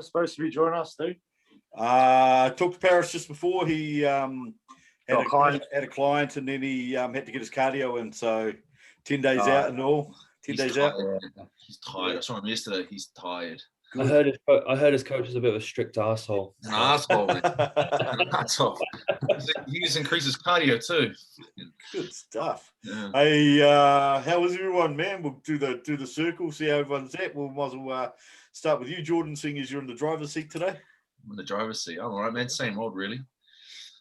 supposed to be joining us too? Talked to Paris just before. He had a client, and then he had to get his cardio in. So 10 days out and all. 10 days tired. out. He's tired. I saw him yesterday. He's tired. Good. I heard his coach is a bit of a strict asshole. An asshole, man. An asshole. He just increases cardio too. Good stuff. Yeah. Hey, how was everyone, man? We'll do the circle, see how everyone's at. We'll might as well start with you, Jordan, seeing as you're in the driver's seat today. I'm in the driver's seat. I'm all right, man. Same old, really.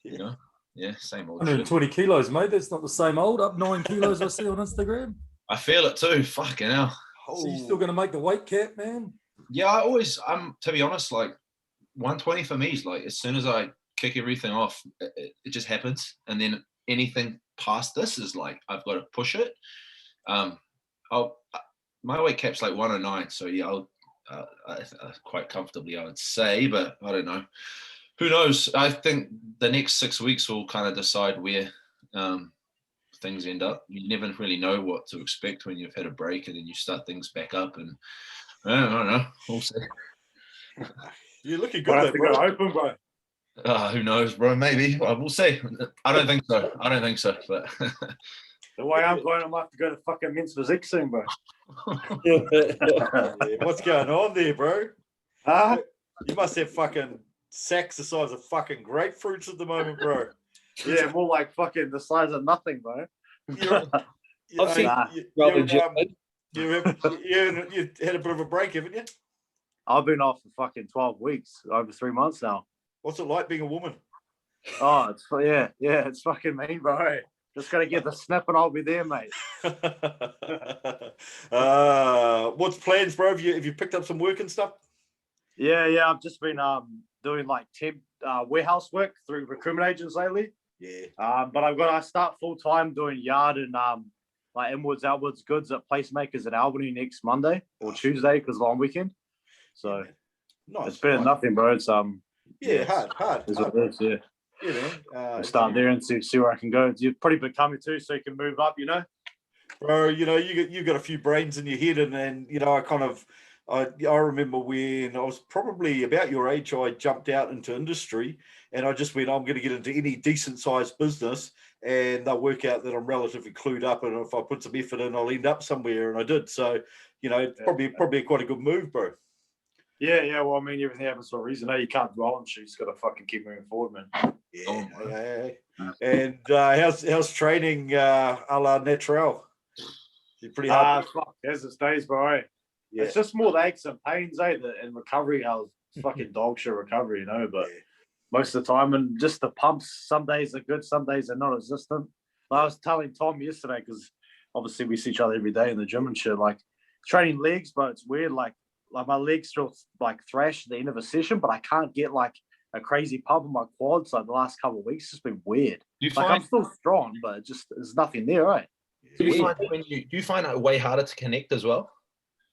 You know? Yeah, same old. 120 kilos, mate. That's not the same old. Up 9 kilos, I see on Instagram. I feel it too. Fucking hell. So you still going to make the weight cap, man? Yeah, to be honest, like 120 for me is like, as soon as I kick everything off, it just happens. And then anything past this is like, I've got to push it. My weight cap's like 109. So yeah, I'll quite comfortably, I would say, but I don't know. Who knows? I think the next 6 weeks will kind of decide where things end up. You never really know what to expect when you've had a break and then you start things back up, and I don't know. We'll see. You're looking good, bro. Open, bro. Who knows, bro? Maybe. Well, we'll see. I don't think so. But the way I'm going, I might have to go to fucking Mince Physique soon, bro. What's going on there, bro? Huh? You must have fucking sacks the size of fucking grapefruits at the moment, bro. Yeah, more like fucking the size of nothing, bro. You had a bit of a break, haven't you? I've been off for fucking 12 weeks, over 3 months now. What's it like being a woman? Oh, it's fucking mean, bro. Just gotta get the snap and I'll be there, mate. What's plans, bro? Have you picked up some work and stuff? Yeah. I've just been doing like temp warehouse work through recruitment agents lately. Yeah. But I start full time doing yard and like inwards, outwards goods at Placemakers in Albany next Monday or Tuesday because long weekend. So nice. It's better than nothing, bro. It's hard. Is what it is, yeah. Yeah, man. Start there and see where I can go. You're pretty big coming too, so you can move up, you know. Bro, you know, you got a few brains in your head, and you know, I remember when I was probably about your age, I jumped out into industry, and I just went, I'm going to get into any decent sized business, and they'll work out that I'm relatively clued up, and if I put some effort in, I'll end up somewhere, and I did. So, you know, it's probably quite a good move, bro. Yeah. Well, I mean, everything happens for a reason. You can't roll and shoot. You just got to fucking keep moving forward, man. Yeah. And how's training a la natural? You're pretty hard. Fuck, as it stays, bro. Yeah. It's just more the aches and pains, and recovery. How fucking dog shit recovery, you know. But most of the time, and just the pumps. Some days are good, some days are non-existent. I was telling Tom yesterday because obviously we see each other every day in the gym and shit. Like training legs, but it's weird. Like my legs still like thrash at the end of a session, but I can't get like a crazy pump in my quads. Like the last couple of weeks, it's just been weird. I'm still strong, but there's nothing there, right? Do you find it way harder to connect as well?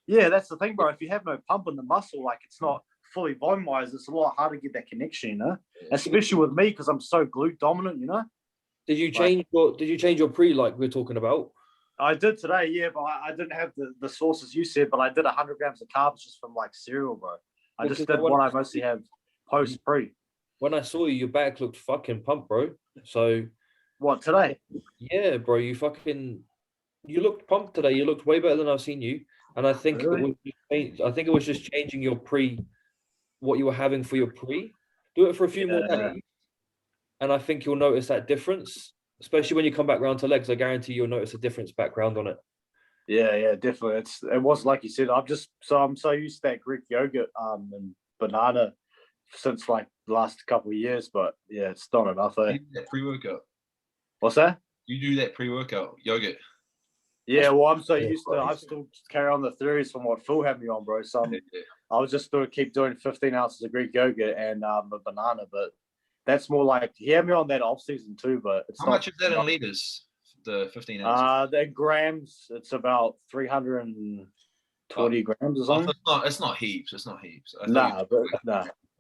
Yeah, that's the thing, bro. If you have no pump in the muscle, like it's not fully voluminized, it's a lot harder to get that connection, you know. Especially with me because I'm so glute dominant, you know. Did you change your pre like we were talking about? I did today, yeah, but I didn't have the sources you said, but I did 100 grams of carbs just from like cereal, bro. I just did what I mostly have post-pre. When I saw you, your back looked fucking pumped, bro. So what, today? Yeah, bro, you looked pumped today. You looked way better than I've seen you. And I think it was just changing your pre, what you were having for your pre. Do it for a few more days, and I think you'll notice that difference. Especially when you come back round to legs, I guarantee you'll notice a difference background on it. Yeah, definitely. It was like you said. I'm so used to that Greek yogurt and banana since like the last couple of years, but yeah, it's not enough. You do that pre-workout. What's that? You do that pre-workout yogurt. Yeah, well, I'm so used to. I still carry on the theories from what Phil had me on, bro. So I was just keep doing 15 ounces of Greek yogurt and a banana, but that's more like he had me on that off season too. But it's how much is that in liters? The 15 ounces. The grams, it's about 320 grams or something. It's not heaps. It's not heaps. Nah.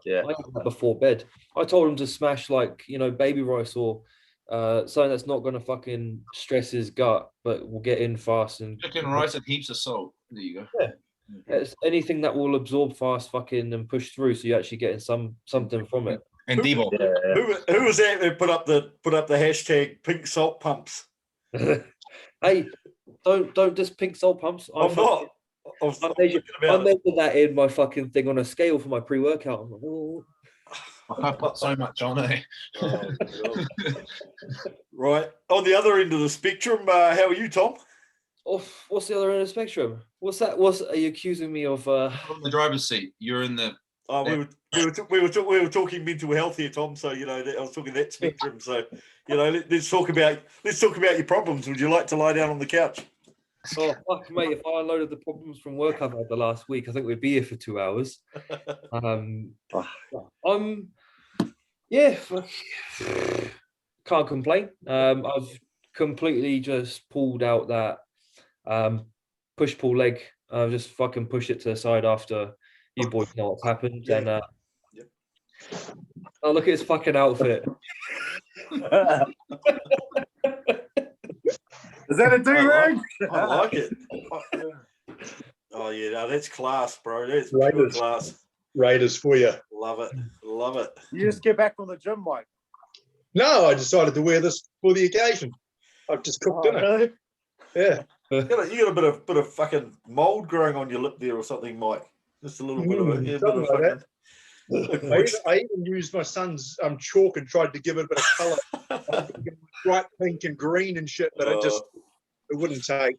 Yeah. I did that before bed. I told him to smash like baby rice or something that's not going to fucking stress his gut, but will get in fast. And chicken rice and heaps of salt. There you go. Yeah. It's anything that will absorb fast fucking and push through, so you're actually getting something from it. And Debo. Who was that that put up the hashtag pink salt pumps? Hey, don't just pink salt pumps. I'm not. I measured that in my fucking thing on a scale for my pre-workout. I'm like, oh. I put so much on it. Oh, right. On the other end of the spectrum, how are you, Tom? Oh, what's the other end of the spectrum? What's that? Are you accusing me of? On the driver's seat. You're in the. We were talking mental health here, Tom. So I was talking that spectrum. So let's talk about your problems. Would you like to lie down on the couch? Oh fuck, mate! If I unloaded the problems from work I've had the last week, I think we'd be here for 2 hours. Yeah, can't complain. I've completely just pulled out that push-pull leg. I've just fucking pushed it to the side after you boys know what's happened. Yeah. And oh, look at his fucking outfit. Is that a do-rag? I like it. Oh yeah, no, that's class, bro. That's pure class. Raiders for you. Love it. Love it. You just get back on the gym, Mike. No, I decided to wear this for the occasion. I've just cooked dinner. Really? Yeah. You got a bit of fucking mold growing on your lip there or something, Mike. Just a little bit of a something like that. I even used my son's chalk and tried to give it a bit of colour, bright pink and green and shit, but it wouldn't take.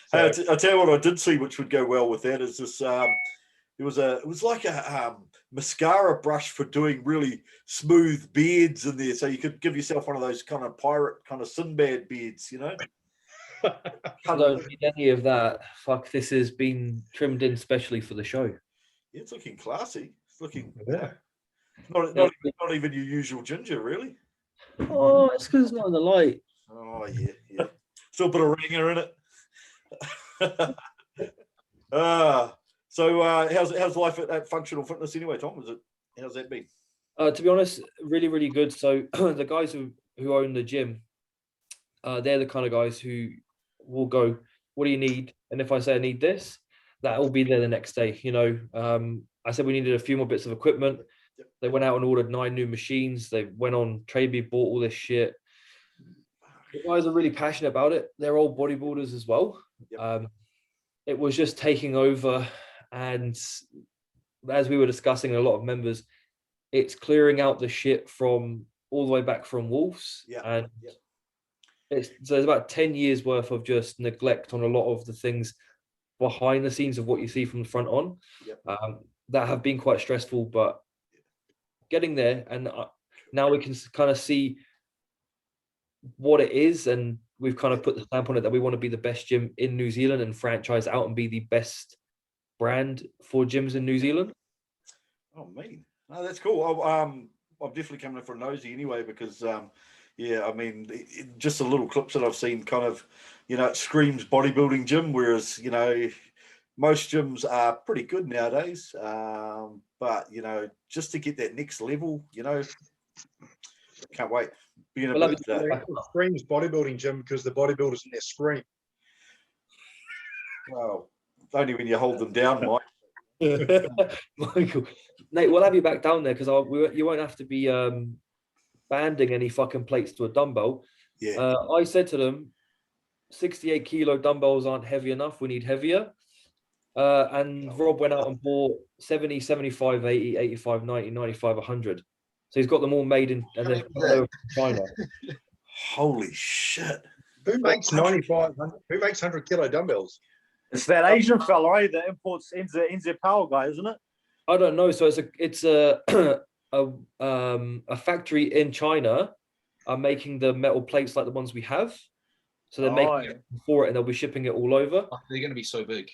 So. Hey, I tell you what, I did see which would go well with that is this. It was like a mascara brush for doing really smooth beards in there, so you could give yourself one of those kind of pirate, kind of Sinbad beards, I don't need any of that. Fuck, this has been trimmed in specially for the show. Yeah, it's looking classy. It's looking Yeah. not even your usual ginger, really. Oh, it's because it's not in the light. Oh yeah. Still a bit of ringer in it. So how's life at Functional Fitness anyway, Tom? How's that been? To be honest, really, really good. So the guys who own the gym, they're the kind of guys who will go, what do you need? And if I say I need this, that will be there the next day. I said we needed a few more bits of equipment. Yep. They went out and ordered 9 new machines. They went on Traby, bought all this shit. The guys are really passionate about it. They're all bodybuilders as well. Yep. It was just taking over. And as we were discussing, a lot of members, it's clearing out the shit from all the way back from Wolves. Yeah. And so there's about 10 years worth of just neglect on a lot of the things behind the scenes of what you see from the front on. Yep. That have been quite stressful, but getting there. And now we can kind of see what it is. And we've kind of put the stamp on it that we want to be the best gym in New Zealand and franchise out and be the best brand for gyms in New Zealand. Oh, man. No, that's cool. I'm definitely coming in for a nosy anyway because, just the little clips that I've seen kind of, it screams bodybuilding gym, whereas, most gyms are pretty good nowadays. But, just to get that next level, can't wait. Being a bit Screams bodybuilding gym because the bodybuilders in there scream. Well, only when you hold them down, Mike. Michael, Nate, we'll have you back down there because you won't have to be banding any fucking plates to a dumbbell. Yeah. I said to them, 68 kilo dumbbells aren't heavy enough. We need heavier. And Rob went out and bought 70, 75, 80, 85, 90, 95, 100. So he's got them all made in and then from China. Holy shit. Who makes 95? Who makes 100 kilo dumbbells? It's that Asian fella, that imports NZ Power guy, isn't it? I don't know. So it's a factory in China are making the metal plates like the ones we have. So they're making it for it and they'll be shipping it all over. Oh, they're going to be so big.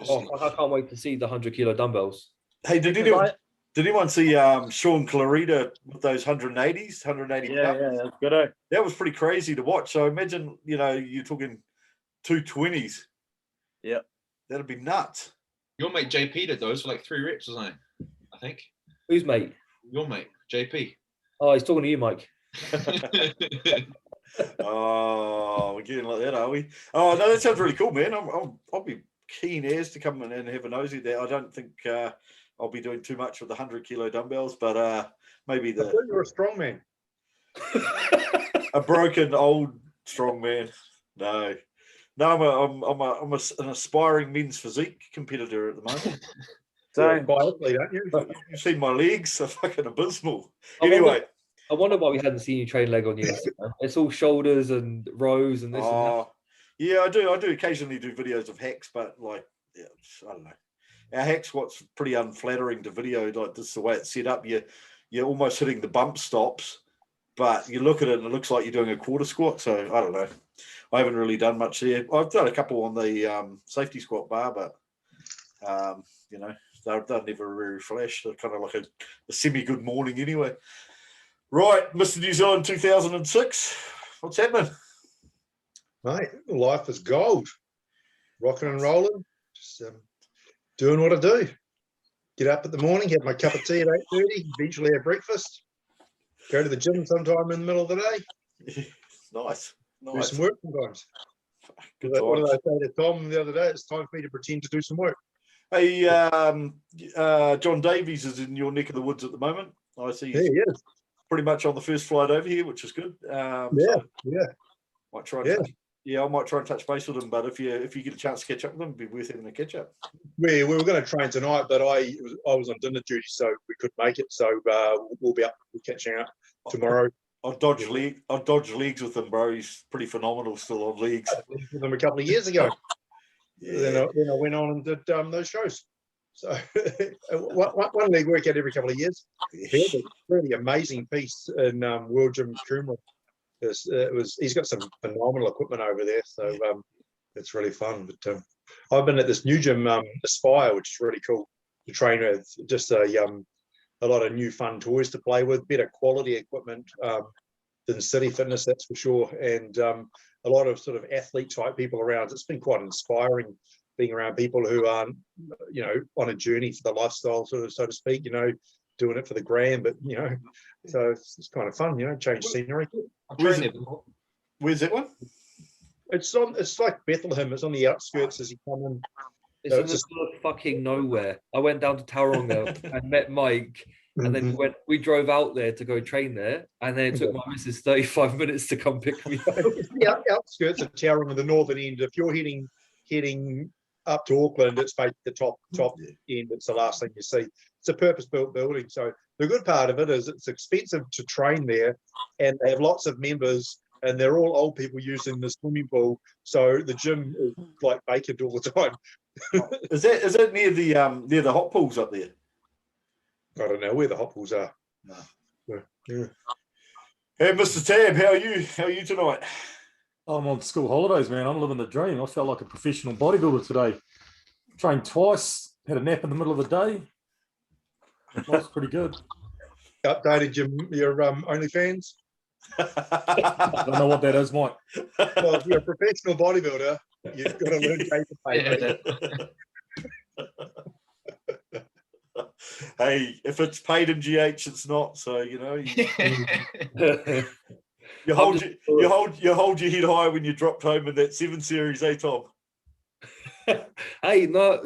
I can't wait to see the 100 kilo dumbbells. Hey, did anyone see Sean Clarita with those 180s, 180 Yeah, that's good. That was pretty crazy to watch. So imagine, you're talking 220s. Yeah. That'd be nuts. Your mate JP did those for like 3 reps, wasn't he? I think. Whose mate? Your mate, JP. Oh, he's talking to you, Mike. Oh, we're getting like that, are we? Oh no, that sounds really cool, man. I'll be keen as to come in and have a nosy there. I don't think I'll be doing too much with the 100-kilo dumbbells, but maybe I thought you were a strong man. a broken old strong man. No, I'm an aspiring men's physique competitor at the moment. You're a biathlete, aren't you? You've seen my legs; they're fucking abysmal. I Anyway, wonder why we hadn't seen you train leg on your Instagram. It's all shoulders and rows and this and that. yeah, I do occasionally do videos of hacks, but like, yeah, I don't know. Our hack squat's pretty unflattering to video. Like, this is the way it's set up. You're almost hitting the bump stops, but you look at it and it looks like you're doing a quarter squat. So I don't know. I haven't really done much there. I've done a couple on the safety squat bar, but you know, they're never very flash. They're kind of like a semi-good morning anyway. Right, Mr. New Zealand 2006. What's happening? Mate, life is gold. Rocking and rolling. Just doing what I do. Get up in the morning, have my cup of tea at 8:30, eventually have breakfast. Go to the gym sometime in the middle of the day. Nice. Do some work sometimes. Good What did times. I say to Tom the other day? It's time for me to pretend to do some work. Hey, John Davies is in your neck of the woods at the moment. I see he's pretty much on the first flight over here, which is good. Yeah. Might try and I might try and touch base with him, but if you get a chance to catch up with him, it'd be worth having a catch up. We were going to train tonight, but I was on dinner duty, so we couldn't make it. So we'll be catching up tomorrow. I'll dodge leagues with him, bro. He's pretty phenomenal still on leagues. I played with him a couple of years ago. Then I went on and did those shows. So one league workout every couple of years. He had a really amazing piece in World Gym Coomera. He's got some phenomenal equipment over there, so it's really fun. But I've been at this new gym, Aspire, which is really cool to train with. Just a lot of new fun toys to play with, better quality equipment than City Fitness, that's for sure, and a lot of sort of athlete type people around. It's been quite inspiring being around people who are, on a journey for the lifestyle, so to speak, doing it for the gram, but so it's kind of fun, change scenery. Where's that one? It's like Bethlehem. It's on the outskirts as you come in. It's in the middle of fucking nowhere. I went down to Tauranga and met Mike, and then we drove out there to go train there, and then it took my missus 35 minutes to come pick me up. The outskirts of Tauranga, the northern end. If you're heading up to Auckland, it's basically the top end. It's the last thing you see. It's a purpose-built building. So the good part of it is it's expensive to train there, and they have lots of members, and they're all old people using the swimming pool. So the gym is like vacant all the time. Is that near the hot pools up there? I don't know where the hot pools are. No. Yeah. Hey, Mr. Tab, how are you? How are you tonight? I'm on school holidays, man. I'm living the dream. I felt like a professional bodybuilder today. Trained twice, had a nap in the middle of the day. Life's pretty good. Updated your OnlyFans? I don't know what that is, Mike. Well, if you're a professional bodybuilder, you've got to learn to pay. Hey, if it's paid in GH, it's not. So you hold your head high when you dropped home in that 7 Series, Tom? Hey, no,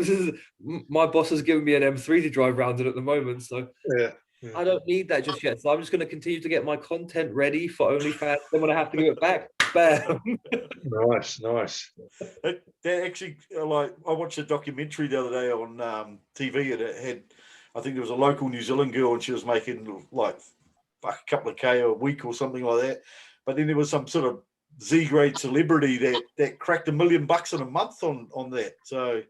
my boss has given me an M3 to drive around in at the moment, so yeah. I don't need that just yet. So I'm just going to continue to get my content ready for OnlyFans. Then when I have to give it back, bam. Nice. That actually, I watched a documentary the other day on TV, and it had, I think there was a local New Zealand girl, and she was making like a couple of K a week or something like that. But then there was some sort of Z-grade celebrity that cracked $1 million in a month on that. So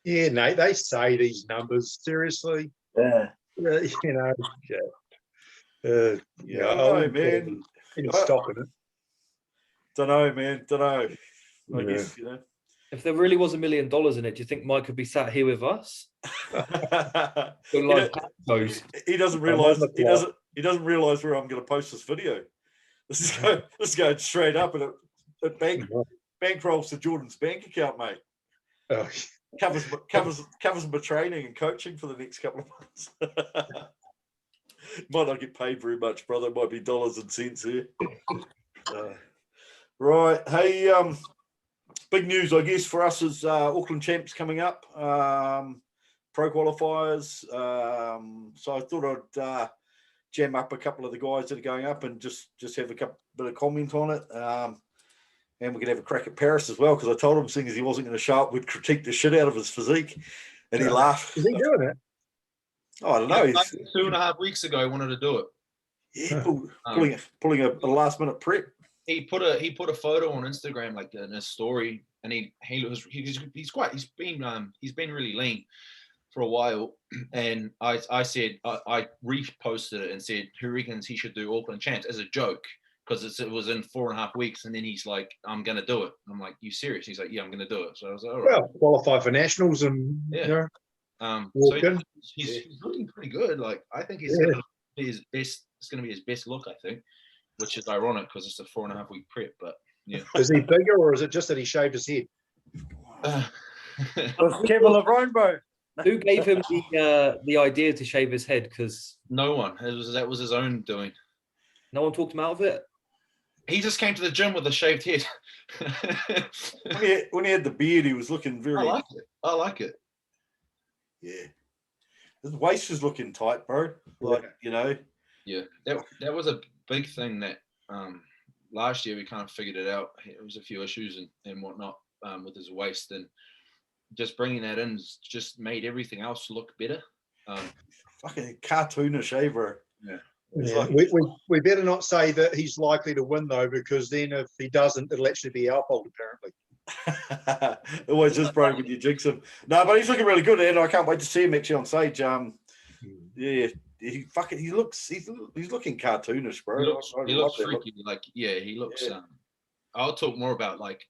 yeah, Nate, they say these numbers seriously. Yeah. Man. In stock in it. Don't know, man. I guess, If there really was $1 million in it, do you think Mike could be sat here with us? He doesn't realize he doesn't realize where I'm going to post this video. This is going straight up, and it bankrolls to Jordan's bank account, mate. Oh. Covers my training and coaching for the next couple of months. Might not get paid very much, brother. It might be dollars and cents here. Right. Hey, big news, I guess, for us is Auckland Champs coming up, pro qualifiers. So I thought I'd jam up a couple of the guys that are going up and just have a bit of comment on it. And we could have a crack at Paris as well, because I told him, seeing as he wasn't going to show up, we'd critique the shit out of his physique. And he laughed. Is he doing it? Oh, I don't know. Like 2.5 weeks ago, he wanted to do it. Yeah, pulling a last minute prep. He put a photo on Instagram, like in his story, and he's been really lean for a while. And I said I reposted it and said, who reckons he should do Auckland Champs, as a joke, because it was in 4.5 weeks. And then he's like, I'm gonna do it. I'm like, you serious? He's like, yeah, I'm gonna do it. So I was like, all right. Well, qualify for nationals and walk in. He's looking pretty good. Like, I think he's gonna be his best. It's gonna be his best look, I think, which is ironic because it's a 4.5 week prep. But yeah, is he bigger, or is it just that he shaved his head? Kevin LeBron, bro. Who gave him the idea to shave his head? Because no one. That was his own doing. No one talked him out of it. He just came to the gym with a shaved head. When he had the beard, he was looking very. I like it. Yeah, his waist is looking tight, bro. Like, you know. Yeah, that was a big thing that last year we kind of figured it out. There was a few issues and whatnot with his waist, and just bringing that in just made everything else look better. Fucking cartoonish, shaver. Yeah. Yeah. We better not say that he's likely to win, though, because then if he doesn't, it'll actually be our fault, apparently. Always just, bro, when you jinx him. No, but he's looking really good, and I can't wait to see him actually on stage. Yeah, he's looking cartoonish, bro. He looks freaky. Like, yeah, he looks. Yeah. I'll talk more about, like,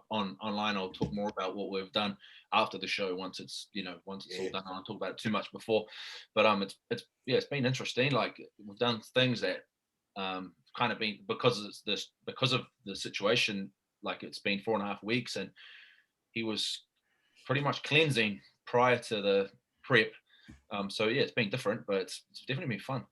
online. I'll talk more about what we've done after the show once it's all done. I don't talk about it too much before, but it's been interesting. Like, we've done things that kind of been because of the situation. Like, it's been 4.5 weeks, and he was pretty much cleansing prior to the prep. So yeah, it's been different, but it's definitely been fun.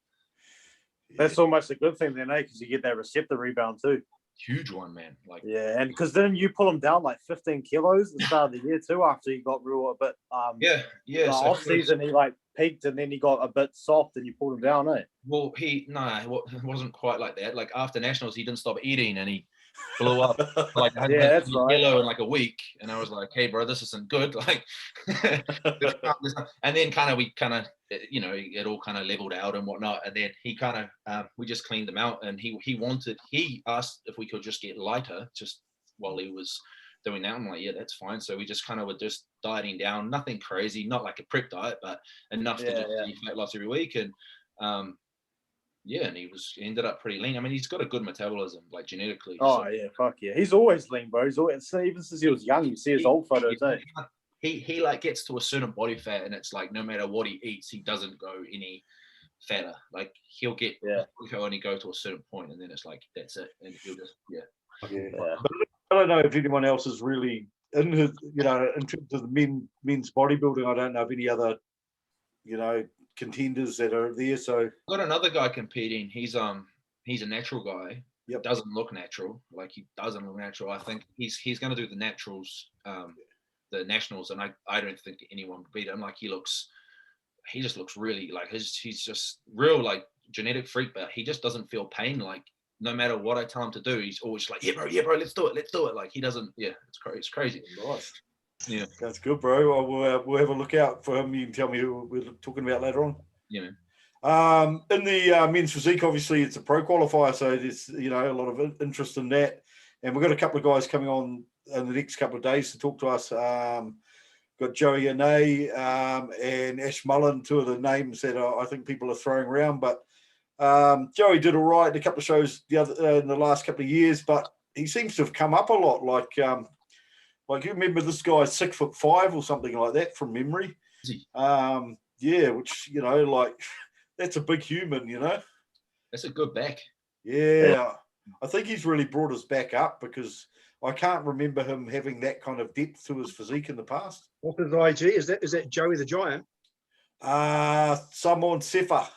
That's almost a good thing then, because you get that receptor rebound too. Huge one, man. Like, yeah, and because then you pull him down like 15 kilos at the start of the year too, after he got real a bit. So off season he like peaked and then he got a bit soft and you pulled him down, eh? Well, it wasn't quite like that. Like, after nationals, he didn't stop eating and he blew up. Like, that's right. Yellow in like a week, and I was like, "Hey, bro, this isn't good." Like, and then it all kind of leveled out and whatnot. And then he kind of, we just cleaned him out, and he asked if we could just get lighter just while he was doing that. I'm like, yeah, that's fine. So we just kind of were just dieting down, nothing crazy, not like a prep diet, but enough to just eat fat loss every week. And and he ended up pretty lean. I mean, he's got a good metabolism, like, genetically. Oh, yeah, fuck yeah. He's always lean, bro. Even since he was young, you see his old photos, eh? He like gets to a certain body fat, and it's like no matter what he eats, he doesn't go any fatter. Like, he'll get he'll only go to a certain point, and then it's like that's it, and he'll just But I don't know if anyone else is really in his, in terms of the men's bodybuilding. I don't know of any other, contenders that are there. So I've got another guy competing. He's a natural guy. Yep. Doesn't look natural. Like, he doesn't look natural. I think he's going to do the naturals, the nationals, and I don't think anyone would beat him. Like, he just looks really like he's just real, like, genetic freak, but he just doesn't feel pain. Like, no matter what I tell him to do, he's always like, yeah, bro, let's do it. Like, he doesn't. Yeah, it's crazy. Nice. Yeah, that's good, bro. We'll have a look out for him. You can tell me who we're talking about later on. Yeah, man. In the men's physique, obviously it's a pro qualifier, so there's a lot of interest in that. And we've got a couple of guys coming on in the next couple of days to talk to us. Got Joey Ane and Ash Mullen, two of the names that I think people are throwing around. But Joey did all right in a couple of shows in the last couple of years, but he seems to have come up a lot. Like, you remember this guy's 6'5" or something like that from memory. Which, like, that's a big human, That's a good back. Yeah. I think he's really brought us back up, because I can't remember him having that kind of depth to his physique in the past. What's his IG? Is that Joey the Giant? Samon Sefa.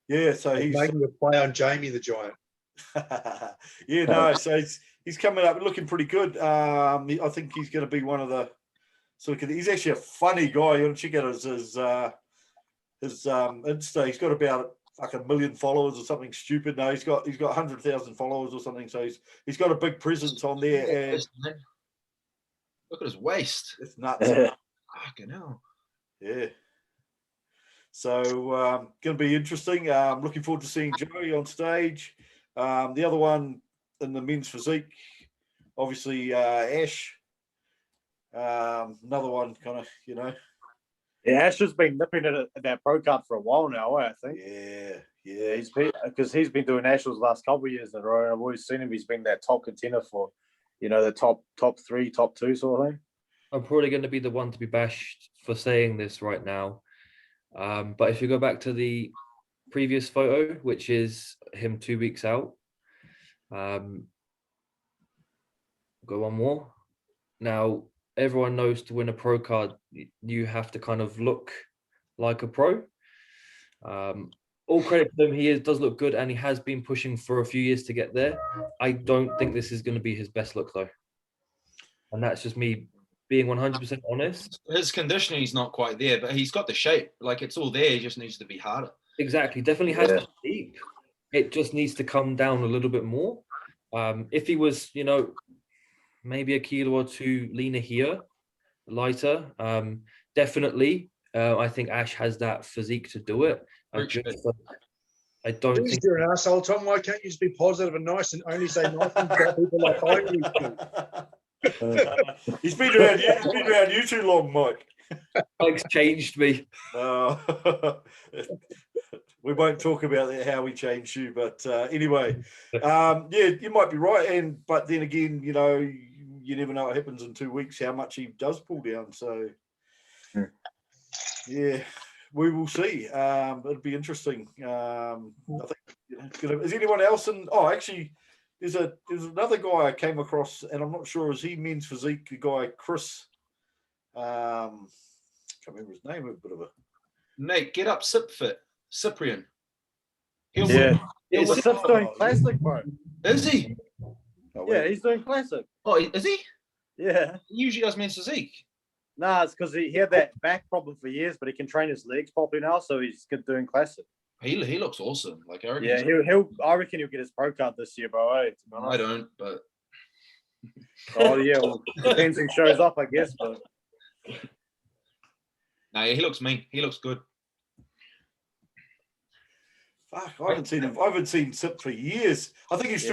Yeah, so he's making a play on Jamie the Giant. so he's coming up looking pretty good. I think he's going to be one of the he's actually a funny guy. You want to check out his Insta. He's got about like 1 million followers or something stupid. No, he's got 100,000 followers or something. So he's got a big presence on there. And look at his waist. It's nuts. Fucking hell. Yeah. So going to be interesting. Looking forward to seeing Joey on stage. The other one in the men's physique, obviously Ash. Another one, kind of, Yeah, Ash has been nipping at that pro card for a while now, I think. Yeah. He's been doing nationals the last couple of years in a row. I've always seen him. He's been that top contender for, the top 3, top 2 sort of thing. I'm probably going to be the one to be bashed for saying this right now. But if you go back to the previous photo, which is him 2 weeks out, go one more. Now, everyone knows to win a pro card, you have to kind of look like a pro. All credit to him, he does look good, and he has been pushing for a few years to get there. I don't think this is going to be his best look, though. And that's just me being 100% honest. His conditioning is not quite there, but he's got the shape. Like, it's all there. He just needs to be harder. Exactly. Definitely has the shape. It just needs to come down a little bit more. If he was, maybe a kilo or 2 leaner here, lighter, definitely. I think Ash has that physique to do it. I don't think you're an asshole, Tom. Why can't you just be positive and nice and only say nice things about people like I do? He's been around you too long, Mike. Mike's changed me. We won't talk about how we changed you, but anyway, you might be right. But then again, you never know what happens in 2 weeks, how much he does pull down. So, yeah, we will see. It'll be interesting. I think. Is anyone else in? Oh, actually, there's another guy I came across, and I'm not sure is he men's physique. The guy Chris. Can't remember his name. A bit of a Nate, get up, Cyprian. He's doing classic, bro. Is he? Oh, Yeah, he's doing classic. Oh, is he? Yeah. He usually does men's physique. Nah, it's because he had that back problem for years, but he can train his legs properly now, so he's good doing classic. He looks awesome. Like, I reckon. Yeah, I reckon he'll get his pro card this year, bro. I don't, but. Oh yeah, well, depends who shows up, I guess. But no, he looks mean. He looks good. Fuck, I haven't seen Sip for years. I think he's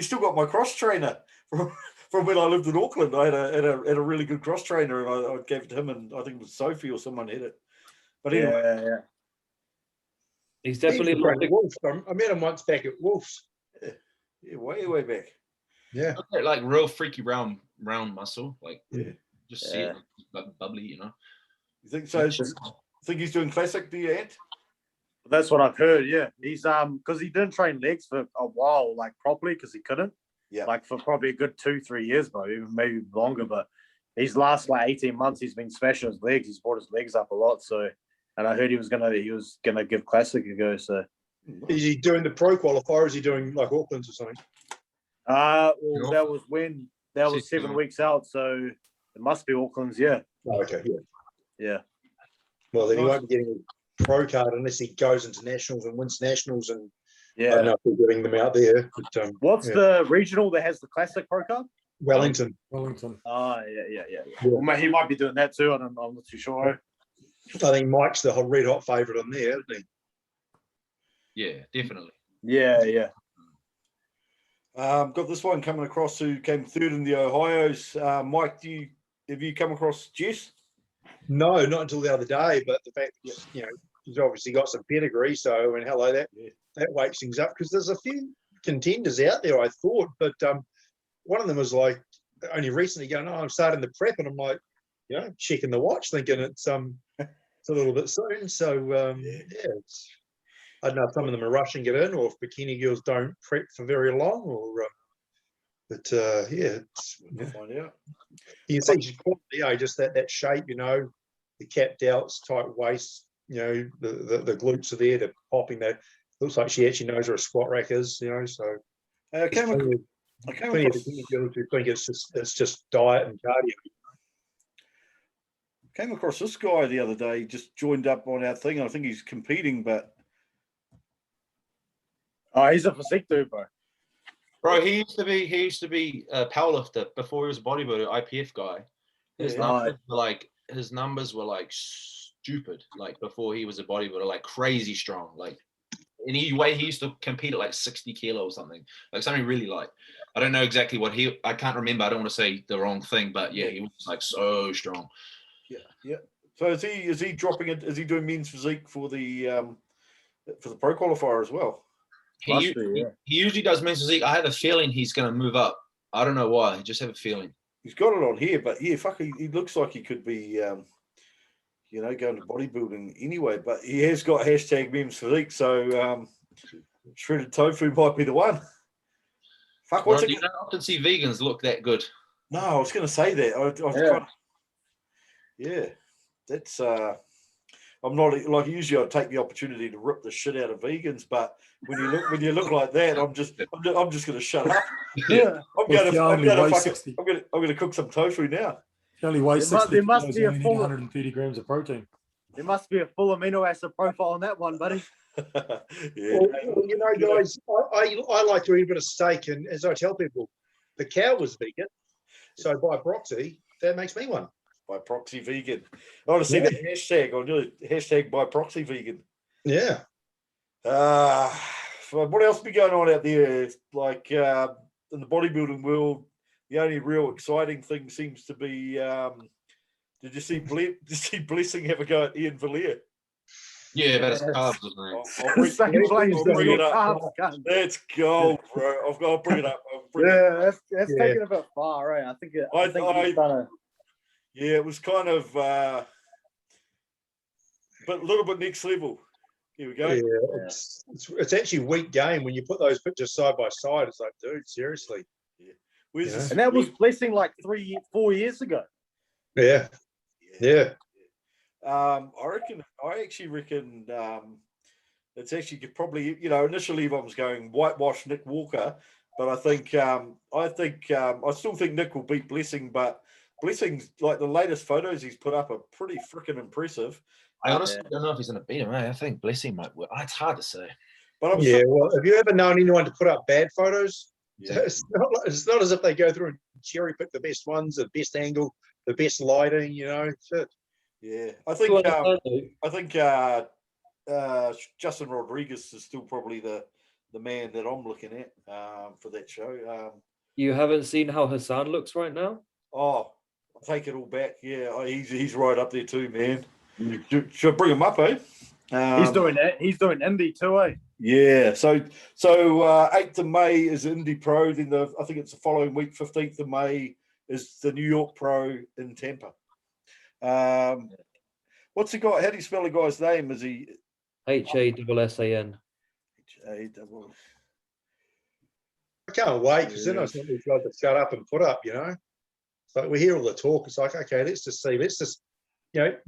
still got my cross trainer from when I lived in Auckland. I had a really good cross trainer, and I gave it to him, and I think it was Sophie or someone had it. But anyway, yeah. He's definitely Wolves. I met him once back at Wolves. Yeah, way back. Yeah, like real freaky round muscle. Like, just see it, like bubbly, You think so? Think he's doing classic? Do you, Ant? That's what I've heard. Yeah, he's because he didn't train legs for a while, like properly, because he couldn't. Yeah, like for probably a good 2-3 years, bro, even maybe longer. But these last 18 months, he's been smashing his legs. He's brought his legs up a lot. So, and I heard he was gonna give classic a go. So, is he doing the pro qualifier? Or is he doing like Auckland's or something? That was 7 weeks out. So it must be Auckland's. Yeah. Oh, okay. Yeah. Well, then he won't be getting a pro card unless he goes into nationals and wins nationals. And I don't know if they're getting them out there. But, what's the regional that has the classic pro card? Wellington. Oh, yeah. Well, he might be doing that too. I'm not too sure. I think Mike's the red hot favourite on there, isn't he? Yeah, definitely. Yeah. Got this one coming across who came third in the Ohio's. Mike, have you come across Jess? No, not until the other day. But the fact that, he's obviously got some pedigree. So, and hello, that wakes things up because there's a few contenders out there, I thought. But one of them was like only recently going, I'm starting the prep. And I'm like, checking the watch, thinking it's a little bit soon. So, it's, I don't know if some of them are rushing it in or if bikini girls don't prep for very long or, we'll find out. You can see she's quite, just that shape, the capped outs, tight waist, the glutes are there, they're popping that. Looks like she actually knows where a squat rack is, so. plenty of individuals who think it's just diet and cardio. Came across this guy the other day, just joined up on our thing. I think he's competing, but He's a physique dude, bro. Bro, he used to be a powerlifter before he was a bodybuilder, IPF guy. His numbers were like stupid, like before he was a bodybuilder, like crazy strong, like he used to compete at like 60 kilo or something, like something really light. I don't know exactly what I can't remember. I don't want to say the wrong thing, but yeah, he was like so strong. Yeah. So is he dropping it? Is he doing men's physique for the pro qualifier as well? He usually does men's physique. I have a feeling he's going to move up. I don't know why. I just have a feeling. He's got it on here, but yeah, fuck, he looks like he could be, going to bodybuilding anyway. But he has got hashtag men's physique, so shredded tofu might be the one. Fuck, what's it? You don't often see vegans look that good. No, I was going to say that. That's. I'm not like usually I'd take the opportunity to rip the shit out of vegans, but when you look like that, I'm just going to shut up. Yeah. I'm going to cook some tofu now. You only weigh 60 there must kilos, be a you need full 130 grams of protein. There must be a full amino acid profile on that one, buddy. Yeah. Well, guys, I like to eat a bit of steak, and as I tell people, the cow was vegan, so by proxy, that makes me one. By proxy vegan. I want to see the hashtag. I'll do it. Hashtag by proxy vegan. Yeah. What else be going on out there? Like in the bodybuilding world, the only real exciting thing seems to be. Did you see Blessing have a go at Ian Villiers? Yeah, that's carbs, isn't it? I'll bring it up. That's gold, bro. I'll bring it up. That's taking it a bit far, right? I think he's done a... Yeah, it was kind of, but a little bit next level. Here we go. Yeah, it's actually weak game when you put those pictures side by side. It's like, dude, seriously. Yeah. And that was Blessing like 4 years ago. Yeah. I actually reckon it's actually probably, initially I was going whitewash Nick Walker, but I still think Nick will beat Blessing, but Blessing's like the latest photos he's put up are pretty freaking impressive. I honestly don't know if he's going to beat him. I think Blessing might win. It's hard to say. But well, have you ever known anyone to put up bad photos? Yeah. It's not as if they go through and cherry pick the best ones, the best angle, the best lighting. Shit. Yeah, I think Justin Rodriguez is still probably the man that I'm looking at for that show. You haven't seen how Hassan looks right now? Oh, I'll take it all back. Yeah, he's right up there too, man. Should I bring him up, eh? He's doing that. He's doing Indy too, eh? Yeah. So 8th of May is Indy Pro. Then I think it's the following week, 15th of May, is the New York Pro in Tampa. What's the guy? How do you spell the guy's name? Is he HASSAN? I can't wait because then I want these guys to shut up and put up. It's like we hear all the talk. It's like, okay, let's just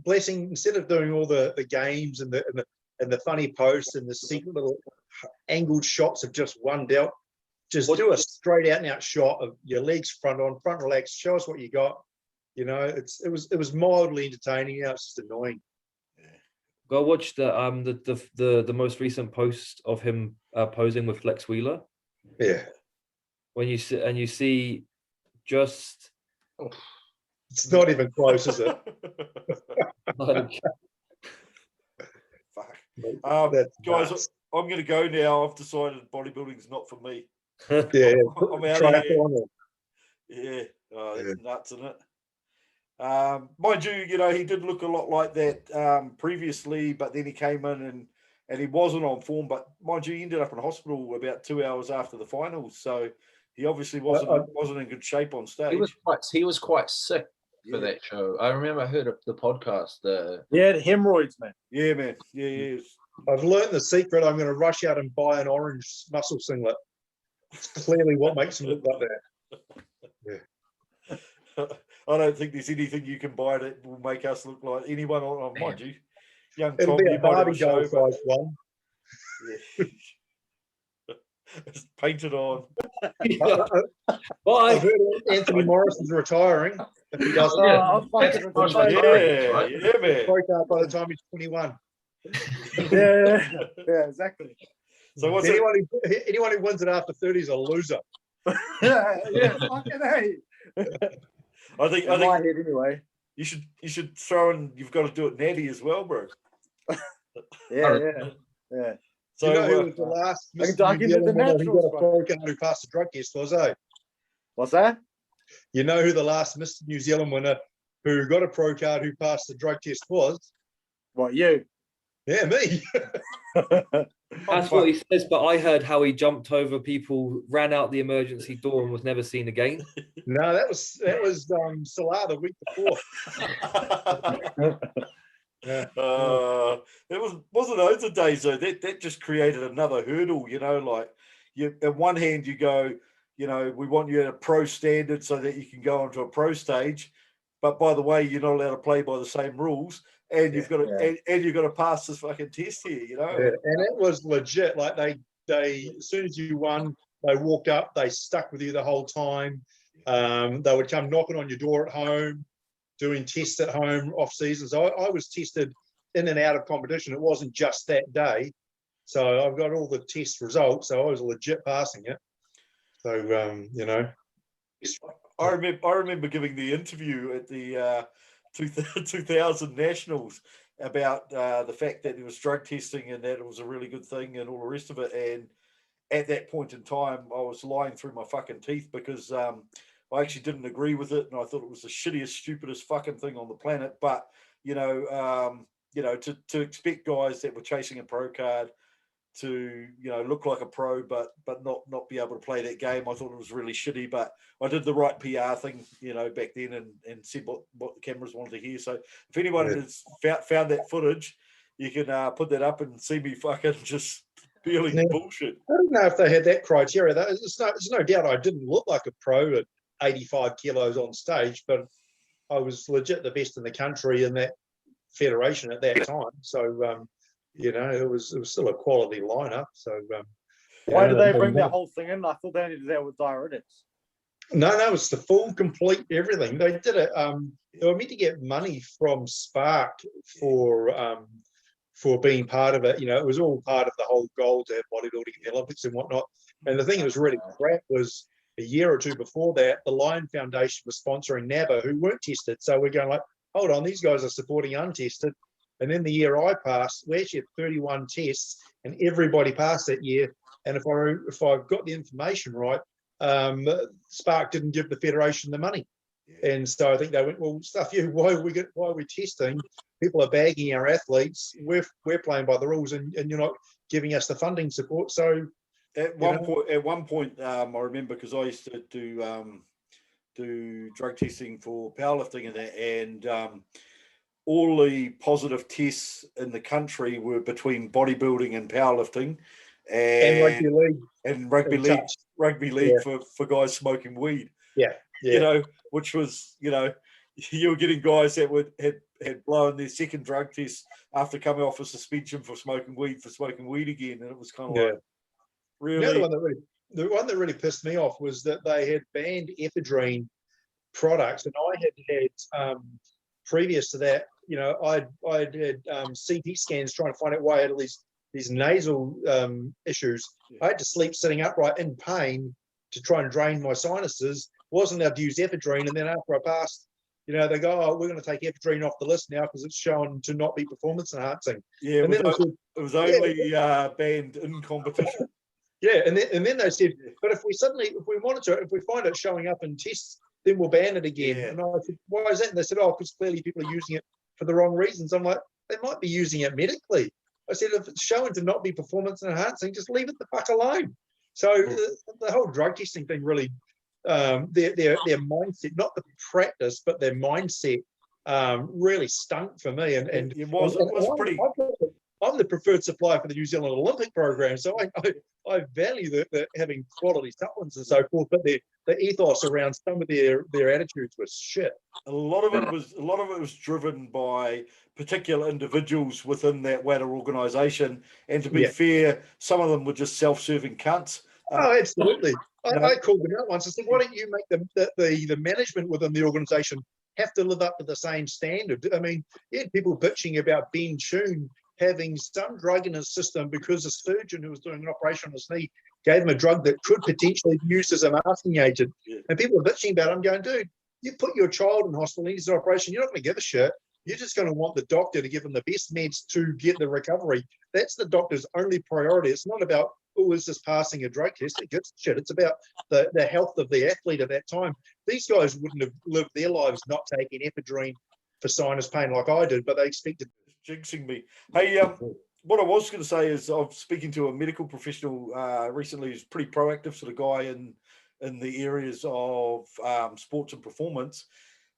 Blessing, instead of doing all the games and the funny posts and the secret little angled shots of just one delt, just do a straight out and out shot of your legs front relaxed. Show us what you got. It was mildly entertaining. It's just annoying. Yeah. Go watch the most recent post of him posing with Flex Wheeler. Yeah. When you see just. It's not even close, is it? Fuck. Guys, nuts. I'm going to go now. I've decided bodybuilding's not for me. Yeah, I'm out of here. Yeah, that's nuts, isn't it? Mind you, he did look a lot like that previously, but then he came in and he wasn't on form. But mind you, he ended up in hospital about 2 hours after the finals, so he obviously wasn't in good shape on stage. He was quite sick for that show. I remember I heard of the podcast. The hemorrhoids, man. Yeah, man. Yeah. I've learned the secret. I'm going to rush out and buy an orange muscle singlet. It's clearly what makes him look like that. Yeah. I don't think there's anything you can buy that will make us look like anyone on mind you. Young It'll Tom, be a Barbie doll size one. Yeah. It's painted on. Bye. I've heard Anthony Morrison's retiring. If he doesn't, I'm fucking That's retired. Yeah, man. pro card by the time he's 21. Yeah, exactly. So what's it? Anyone who wins it after 30 is a loser. Yeah, fucking hey. I think In my head, anyway. you should throw in. You've got to do it natty as well, bro. Yeah. You So know who was the last I Mr. can New do the Zealand winner who naturals, got a bro. pro card who passed the drug test was, eh? What's that? You know who the last Mr. New Zealand winner who got a pro card who passed the drug test was? What, you? Yeah, me. That's what he says, but I heard how he jumped over people, ran out the emergency door, and was never seen again. No, that was Salah the week before. Yeah. It wasn't those the days though. That just created another hurdle, you know. Like you, on one hand, you go, you know, we want you at a pro standard so that you can go onto a pro stage, but by the way, you're not allowed to play by the same rules, and you've got to and you've got to pass this fucking test here, you know. Yeah, and it was legit. Like they as soon as you won, they walked up, they stuck with you the whole time. They would come knocking on your door at home, doing tests at home off season. So I was tested in and out of competition. It wasn't just that day. So I've got all the test results. So I was legit passing it. So you know. I remember giving the interview at the 2000 Nationals about the fact that there was drug testing and that it was a really good thing and all the rest of it. And at that point in time, I was lying through my fucking teeth because I actually didn't agree with it, and I thought it was the shittiest, stupidest fucking thing on the planet. But to expect guys that were chasing a pro card to look like a pro, but not be able to play that game, I thought it was really shitty. But I did the right PR thing, back then, and said what the cameras wanted to hear. So if anyone has found that footage, you can put that up and see me fucking just spewing bullshit. I don't know if they had that criteria. There's no doubt I didn't look like a pro at 85 kilos on stage, but I was legit the best in the country in that federation at that time. So it was still a quality lineup. So why did they bring that whole thing in? I thought they only did that with diuretics. No, it's the full, complete everything. They did it. They were meant to get money from Spark for being part of it. It was all part of the whole goal to have bodybuilding in the Olympics and whatnot. And the thing that was really crap was a year or two before that, the Lion Foundation was sponsoring NABA, who weren't tested. So we're going like, hold on, these guys are supporting untested. And then the year I passed, we actually had 31 tests, and everybody passed that year. And if I got the information right, Spark didn't give the federation the money. And so I think they went, well, stuff you. Why are we testing? People are bagging our athletes. We're playing by the rules, and you're not giving us the funding support. So at one point, I remember because I used to do drug testing for powerlifting and that, and all the positive tests in the country were between bodybuilding and powerlifting, and rugby league for guys smoking weed. Yeah. Which was, you were getting guys that had blown their second drug test after coming off a suspension for smoking weed again, and it was kind of like really. The one that really pissed me off was that they had banned ephedrine products, and I had previous to that, I'd had CT scans trying to find out why I had all these nasal issues. I had to sleep sitting upright in pain to try and drain my sinuses. Wasn't allowed to use ephedrine, and then after I passed, they go, "Oh, we're going to take ephedrine off the list now because it's shown to not be performance enhancing." Yeah, and it was only banned in competition. Yeah, and then they said, "But if we monitor it, if we find it showing up in tests, then we'll ban it again." Yeah. And I said, "Why is that?" And they said, "Oh, because clearly people are using it for the wrong reasons." I'm like, they might be using it medically. I said, if it's shown to not be performance enhancing, just leave it the fuck alone. So the whole drug testing thing really, their mindset, not the practice, but their mindset really stunk for me. And it was pretty. I'm the preferred supplier for the New Zealand Olympic program, so I value the having quality supplements and so forth. But the ethos around some of their attitudes was shit. A lot of it was driven by particular individuals within that WADA organisation, and to be fair, some of them were just self-serving cunts Oh, absolutely. No. I called them out once. I said, why don't you make the management within the organisation have to live up to the same standard? I mean, you had people bitching about Ben Choon having some drug in his system because a surgeon who was doing an operation on his knee gave him a drug that could potentially be used as a masking agent. Yeah. And people are bitching about it. I'm going, dude, you put your child in hospital, needs an operation, you're not going to give a shit. You're just going to want the doctor to give him the best meds to get the recovery. That's the doctor's only priority. It's not about, oh, is this passing a drug test? It gives shit. It's about the health of the athlete at that time. These guys wouldn't have lived their lives not taking ephedrine for sinus pain like I did, but they expected. Jinxing me. Hey, what I was going to say is I was speaking to a medical professional recently who's pretty proactive sort of guy in the areas of sports and performance.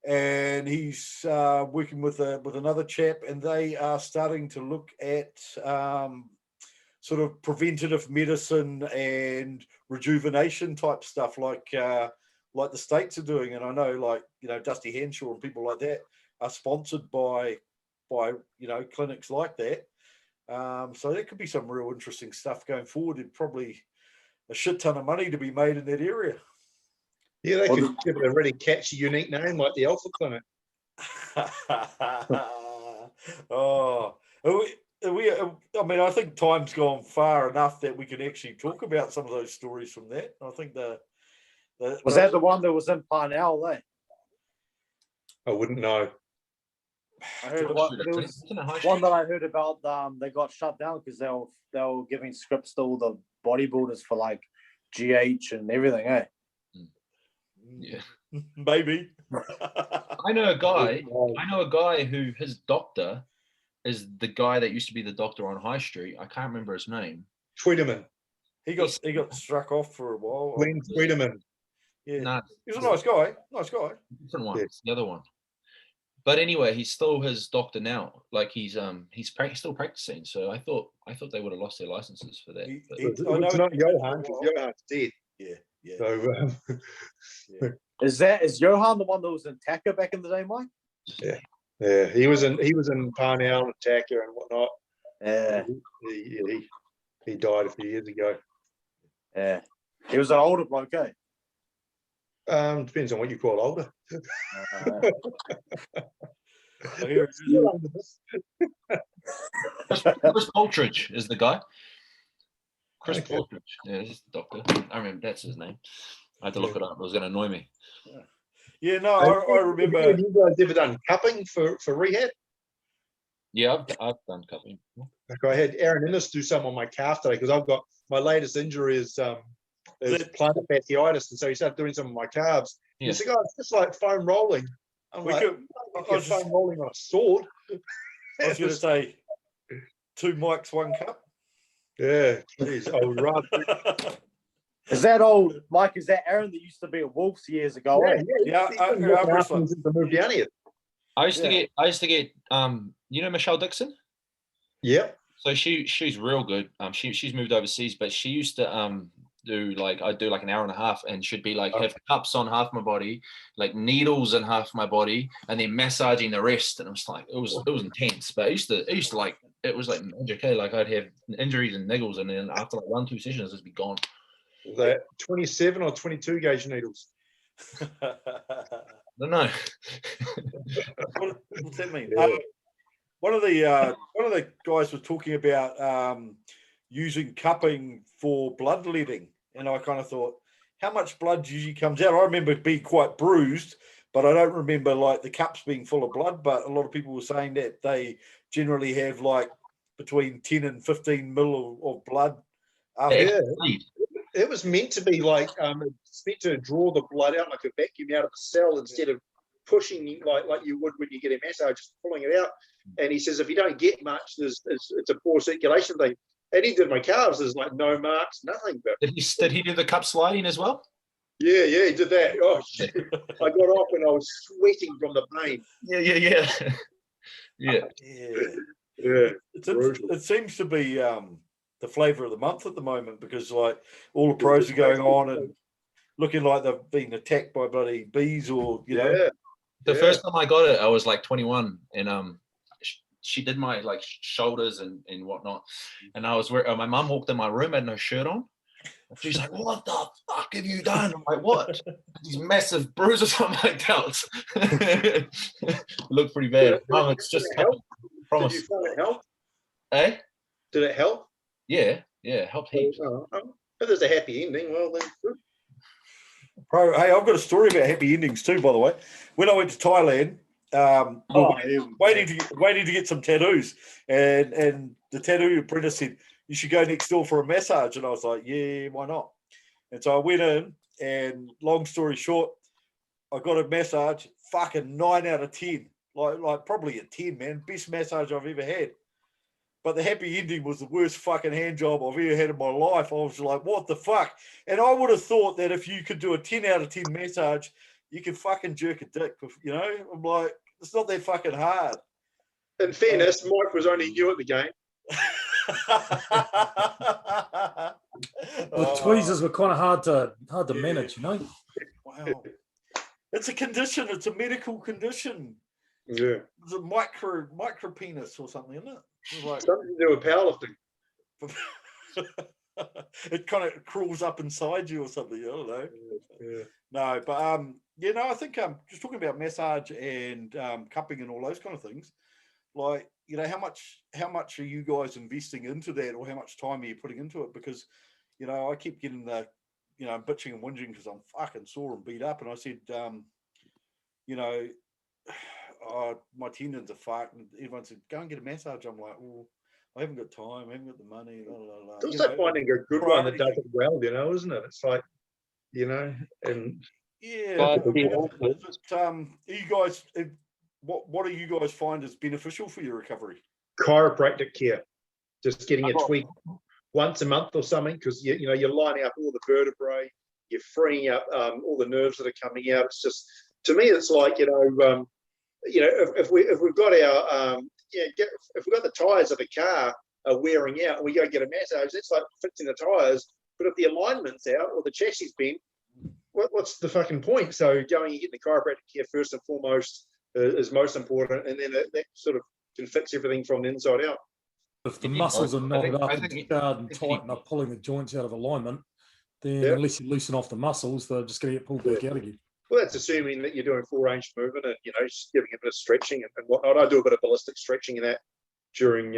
And he's working with another chap, and they are starting to look at sort of preventative medicine and rejuvenation type stuff, like the States are doing. And I know, like, you know, Dusty Henshaw and people like that are sponsored by you know, clinics like that. So there could be some real interesting stuff going forward, and probably a shit ton of money to be made in that area. Yeah, they could give it a really catchy, unique name like the Alpha Clinic. Oh, I mean, I think time's gone far enough that we can actually talk about some of those stories from that. I think Was that the one that was in Parnell, eh? I wouldn't know. I heard there was one that I heard about. They got shut down because they were giving scripts to all the bodybuilders for like GH and everything, eh? Yeah. Maybe. I know a guy who his doctor is the guy that used to be the doctor on High Street. I can't remember his name. Tweeterman. He got struck off for a while. Glenn Tweeterman. Yeah. Nah, He's a nice guy. Nice guy. different one. Yeah. It's the other one. But anyway, he's still his doctor now. Like he's still practicing. So I thought they would have lost their licenses for that. But It's not Johan, because Johan's dead. Yeah. So, Is Johan the one that was in Taka back in the day, Mike? yeah, he was in Parnell and Taka and whatnot. Yeah, he died a few years ago. yeah. He was an older bloke, eh? Depends on what you call older. Chris Poltridge is the guy. Chris Okay. Poltridge. Yeah, he's the doctor. I remember that's his name. I had to look it up. It was going to annoy me. Yeah, no, I remember. Have you guys ever done cupping for rehab? Yeah, I've done cupping. Like I had Aaron Innes do some on my calf today because I've got my latest injury is plantar fasciitis, and so he started doing some of my calves. Yeah. He said, "Oh, it's just like foam rolling." I'm We like, could- "You're foam rolling on a sword." I was going to say 2 mics, 1 cup. Yeah, geez, I would rather. Is that old Mike? Is that Aaron that used to be at Wolves years ago? Eh? Yeah, he's I been looking press after one. him since I moved down here. I used to get you know Michelle Dixon? Yep. So she's real good. She's moved overseas, but she used to do like an hour and a half, and should be like have cups on half my body, like needles in half my body, and then massaging the rest. And it was like it was intense. But I used to like it was like magic. Like I'd have injuries and niggles, and then after like 1-2 sessions, it'd be gone. That 27 or 22 gauge needles. I don't know. What's that mean? Yeah. One of the guys was talking about using cupping for bloodletting, and I kind of thought, how much blood usually comes out? I remember being quite bruised, but I don't remember like the cups being full of blood. But a lot of people were saying that they generally have like between 10 and 15 mil of blood. Yeah. It was meant to be like it's meant to draw the blood out like a vacuum out of the cell instead of pushing like you would when you get a massage, just pulling it out. And he says if you don't get much, it's a poor circulation thing. And he did my calves. There's like no marks, nothing. But Did he do the cup sliding as well? yeah, he did that. Oh shit! I got off and I was sweating from the pain. Yeah. Yeah. It seems to be the flavour of the month at the moment, because like all the pros are going on and looking like they've been attacked by bloody bees, or you know. The first time I got it, I was like 21, and she did my like shoulders and whatnot, and I was my mum walked in my room, had no shirt on, She's like, "What the fuck have you done?" I'm like, "What?" These massive bruises on my delts. Look pretty bad. No, it's just Did it help? promise. Did you find it help? Eh? Did it help? Yeah, helped heaps. If there's a happy ending, well, then good. Bro, hey, I've got a story about happy endings too, by the way. When I went to Thailand, waiting to get some tattoos, and the tattoo apprentice said, "You should go next door for a massage," and I was like, "Yeah, why not?" And so I went in, and long story short, I got a massage, fucking 9 out of 10, like probably a 10, man, best massage I've ever had. But the happy ending was the worst fucking hand job I've ever had in my life. I was like, what the fuck? And I would have thought that if you could do a 10 out of 10 massage, you could fucking jerk a dick, you know? I'm like, it's not that fucking hard. In fairness, Mike was only new at the game. The tweezers were kind of hard to manage, you know. Wow. It's a condition. It's a medical condition. Yeah. It's a micro penis or something, isn't it? It's like, Something to do with powerlifting. it kind of crawls up inside you or something. I don't know. Yeah. No, but I think just talking about massage and cupping and all those kind of things. Like, how much are you guys investing into that, or how much time are you putting into it? Because, I keep getting the, bitching and whinging because I'm fucking sore and beat up, and I said, my tendons are fucked, and everyone said, go and get a massage. I'm like, well, I haven't got time, I haven't got the money. Blah, blah, blah. It's also finding a good one that does it well, isn't it? It's like, and yeah. You guys, what do you guys find is beneficial for your recovery? Chiropractic care, just getting a tweak once a month or something, because you're lining up all the vertebrae, you're freeing up all the nerves that are coming out. It's just, to me, it's like if we've got our if we've got the tires of a car are wearing out and we go get a massage, it's like fixing the tires. But if the alignment's out or the chassis bent, what's the fucking point? So going and getting the chiropractic care first and foremost is most important, and then that sort of can fix everything from the inside out. If the muscles are knotted up and scarred and tight and are pulling the joints out of alignment, then unless you loosen off the muscles, they're just going to get pulled back out again. Well, that's assuming that you're doing full range of movement and just giving a bit of stretching and whatnot. I do a bit of ballistic stretching in that during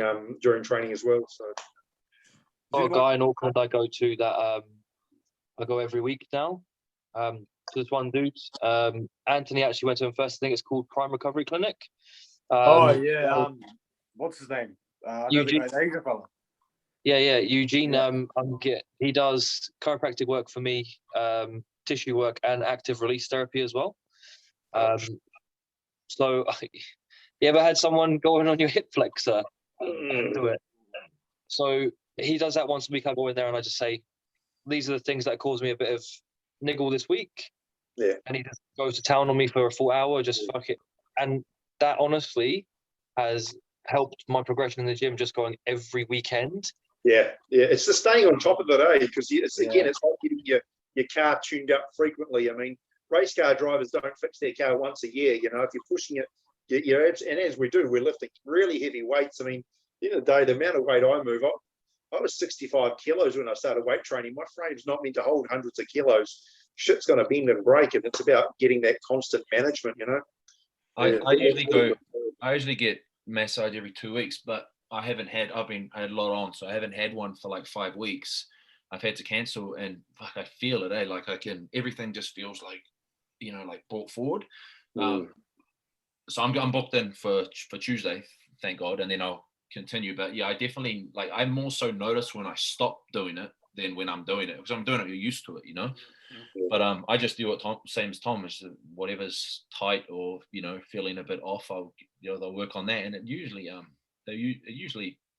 training as well. So, a guy in Auckland I go to that I go every week now. So this one dude, Anthony actually went to him first. I think it's called Prime Recovery Clinic. What's his name? Eugene. Asian fella. Yeah, Eugene. He does chiropractic work for me, tissue work, and active release therapy as well. So, you ever had someone going on your hip flexor and do it? So he does that once a week. I go in there and I just say, these are the things that caused me a bit of niggle this week. Yeah. And he just goes to town on me for a full hour, just fuck it. And that honestly has helped my progression in the gym, just going every weekend. Yeah. It's the staying on top of it, because it's like getting your car tuned up frequently. I mean, race car drivers don't fix their car once a year. If you're pushing it, and as we do, we're lifting really heavy weights. I mean, at the end of the day, the amount of weight I move, I was 65 kilos when I started weight training. My frame's not meant to hold hundreds of kilos. Shit's going to bend and break, and it's about getting that constant management. I usually get massage every 2 weeks, but I had a lot on, so I haven't had one for like 5 weeks. I've had to cancel, and fuck, I feel it, like everything just feels like, like brought forward. So I'm booked in for Tuesday, thank God, and then I'll continue. But yeah, I definitely, I more so notice when I stop doing it than when I'm doing it, because I'm doing it, you're used to it, But I just do it same as Tom, is whatever's tight or feeling a bit off, I'll they'll work on that, and it usually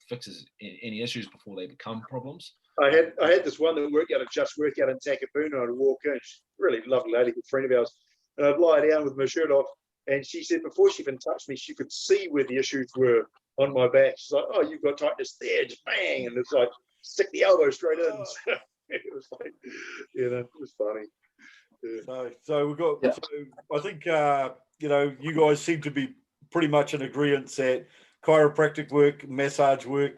fixes any issues before they become problems. I had this one that worked out in Takapuna. I'd walk in, she's a really lovely lady, good friend of ours, and I'd lie down with my shirt off, and she said before she even touched me, she could see where the issues were on my back. She's like, "Oh, you've got tightness there," just bang, and it's like stick the elbow straight in. It was like, it was funny. Yeah. So we've got. Yeah. So I think you guys seem to be pretty much in agreement that chiropractic work, massage work,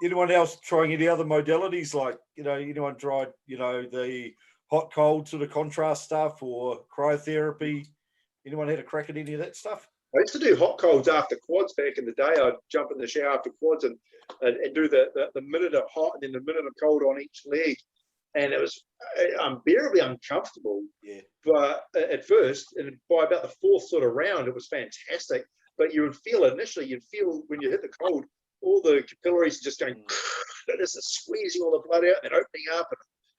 anyone else trying any other modalities? Like, anyone tried, the hot cold sort of contrast stuff or cryotherapy? Anyone had a crack at any of that stuff? I used to do hot colds after quads back in the day. I'd jump in the shower after quads and do the minute of hot and then the minute of cold on each leg. And it was unbearably uncomfortable. Yeah. But at first, and by about the fourth sort of round, it was fantastic. But you would feel initially, when you hit the cold, all the capillaries just going, this is squeezing all the blood out and opening up.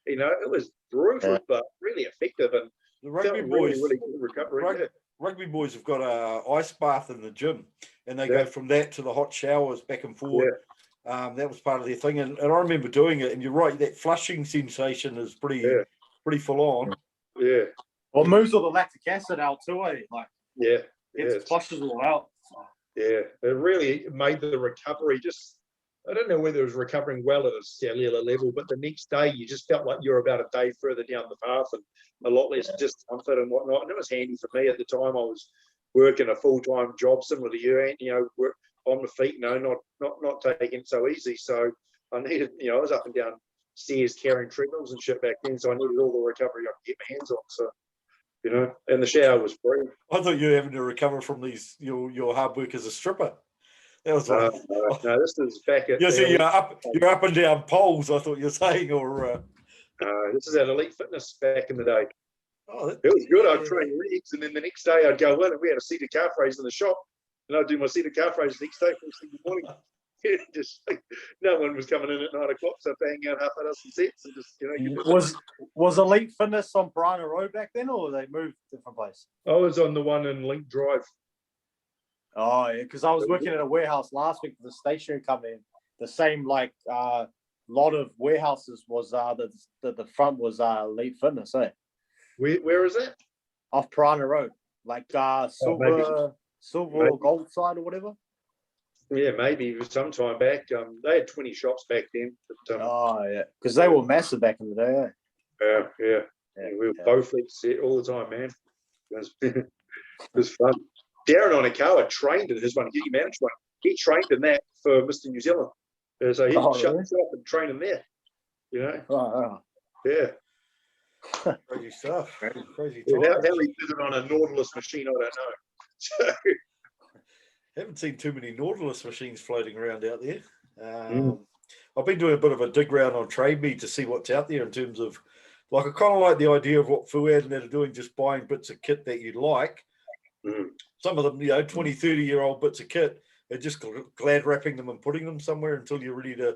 And, it was brutal, but really effective. And the rugby boys, really good recovery. Rugby boys have got a ice bath in the gym, and they go from that to the hot showers back and forth. That was part of their thing, and I remember doing it. And you're right, that flushing sensation is pretty full on. Yeah. Well, it moves all the lactic acid out too, eh? Like, it flushes it all out. Yeah, it really made the recovery just. I don't know whether it was recovering well at a cellular level, but the next day you just felt like you're about a day further down the path and a lot less discomfort and whatnot. And it was handy for me at the time. I was working a full-time job similar to you, and work on the feet, not taking it so easy. So I needed, I was up and down stairs carrying treadmills and shit back then, so I needed all the recovery I could get my hands on. So, and the shower was free. I thought you were having to recover from your hard work as a stripper. That was like, no, this is back at. So you're up and down poles. I thought you were saying, or this is at Elite Fitness back in the day. Oh, it was good. I'd train legs, and then the next day I'd go in, and we had a seated calf raise in the shop, and I'd do my seated calf raise the next day first thing in the morning. Just no one was coming in at 9 o'clock, so bang out half a dozen sets and just Was Elite Fitness on Piranha Road back then, or they moved to a different place? I was on the one in Link Drive. Oh yeah, because I was working at a warehouse last week for the stationery company. The same lot of warehouses was the front was Elite Fitness, eh? Where is it? Off Piranha Road, like silver or gold side or whatever. Yeah, maybe sometime back. They had 20 shops back then. But, because they were massive back in the day. Yeah. We were both set all the time, man. It was fun. Darren Onikawa trained in his one. He managed one. He trained in that for Mr. New Zealand. So he shut himself and trained in there. Yeah. Crazy stuff. Crazy how he did it on a Nautilus machine, I don't know. So, haven't seen too many Nautilus machines floating around out there. I've been doing a bit of a dig round on TradeMe to see what's out there in terms of, like, I kind of like the idea of what Fuad and that are doing, just buying bits of kit that you like. Some of them, 20, 30-year-old bits of kit, they're just glad wrapping them and putting them somewhere until you're ready to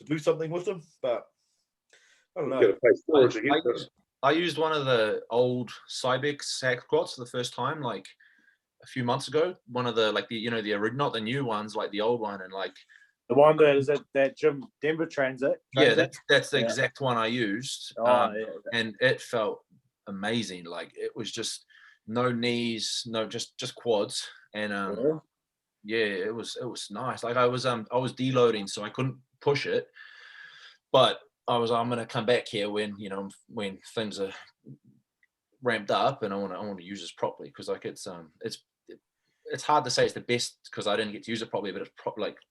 do something with them. But I don't know. I used one of the old Cybex sack quads for the first time, like a few months ago. One of the not the new ones, like the old one, and like the one that is at that Jim Denver Transit. Yeah, that's the exact one I used. And it felt amazing. Like it was just no knees, just quads, and it was nice. Like I was deloading, so I couldn't push it, but I'm gonna come back here when things are ramped up, and I want to use this properly, because like it's hard to say it's the best because I didn't get to use it properly, but it's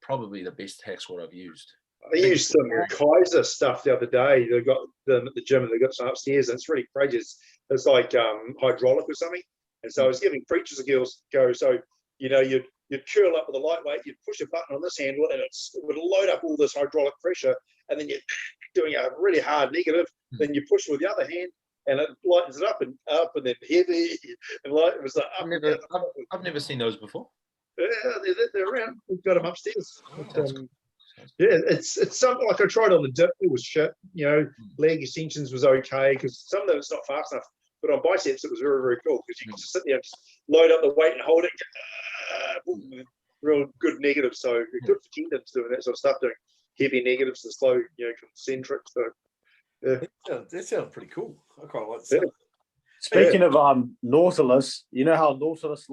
probably the best hack squad I've used. I used some Kaiser stuff the other day. They got them at the gym, and they got some upstairs, and it's really crazy. It's like hydraulic or something. And so I was giving preachers a go. So you'd curl up with a lightweight, you'd push a button on this handle, and it would load up all this hydraulic pressure, and then you're doing a really hard negative. Then you push with the other hand, and it lightens it up and then heavy and light. It was like I've never seen those before. Yeah, they're around. We've got them upstairs. It's something like I tried on the dip. It was shit. Leg extensions was okay because some of them it's not fast enough. But on biceps, it was very, very cool because you can just sit there and just load up the weight and hold it. Real good negative. So good for tendons doing that sort of stuff, doing heavy negatives and slow, concentric. So that sounds pretty cool. I quite like that. Speaking of Nautilus, you know how Nautilus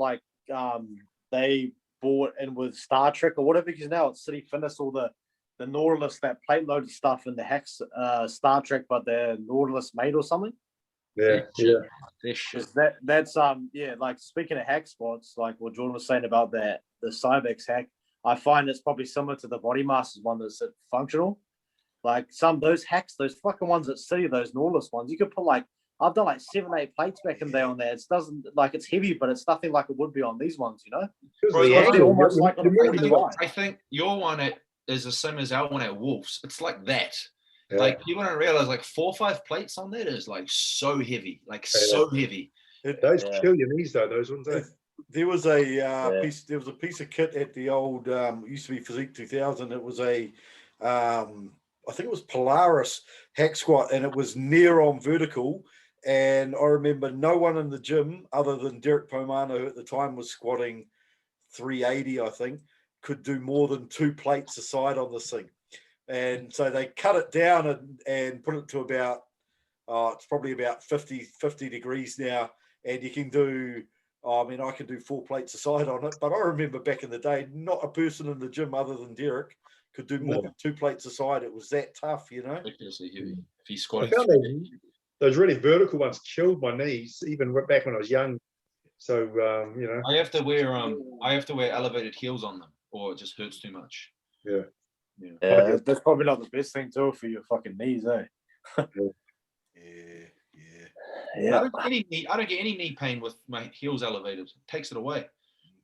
they bought in with Star Trek or whatever, because now it's City Fitness, all the Nautilus, that plate loaded stuff in the Hex Star Trek, but they're Nautilus made or something. That's like speaking of hack spots, like what Jordan was saying about the Cybex hack, I find it's probably similar to the Body Masters one that's functional. Like those hacks, those fucking ones at City, those Norless ones, you could put like, I've done like 7-8 plates back in there on there. It doesn't like it's heavy, but it's nothing like it would be on these ones, you know? Bro, They're almost like on a I 40 I think your one is the same as our one at Wolves. It's like that. Yeah. Like you want to realize like 4 or 5 plates on that is like so heavy, like so heavy. Those kill your knees though, those ones. There was a piece. There was a piece of kit at the old used to be Physique 2000. It was a, I think it was Polaris hack squat, and it was near on vertical. And I remember no one in the gym other than Derek Pomano, who at the time was squatting 380, I think, could do more than 2 plates aside on this thing. And so they cut it down and put it to about, it's probably about 50 degrees now, and you can do. I mean, I can do 4 plates aside on it, but I remember back in the day, not a person in the gym other than Derek could do more than 2 plates aside. It was that tough, you know. Ridiculously heavy. If he's I squatting, found those really vertical ones killed my knees, even back when I was young. So you know, I have to wear elevated heels on them, or it just hurts too much. Yeah, that's probably not the best thing to do for your fucking knees, eh? I don't get any knee pain with my heels elevated. It takes it away.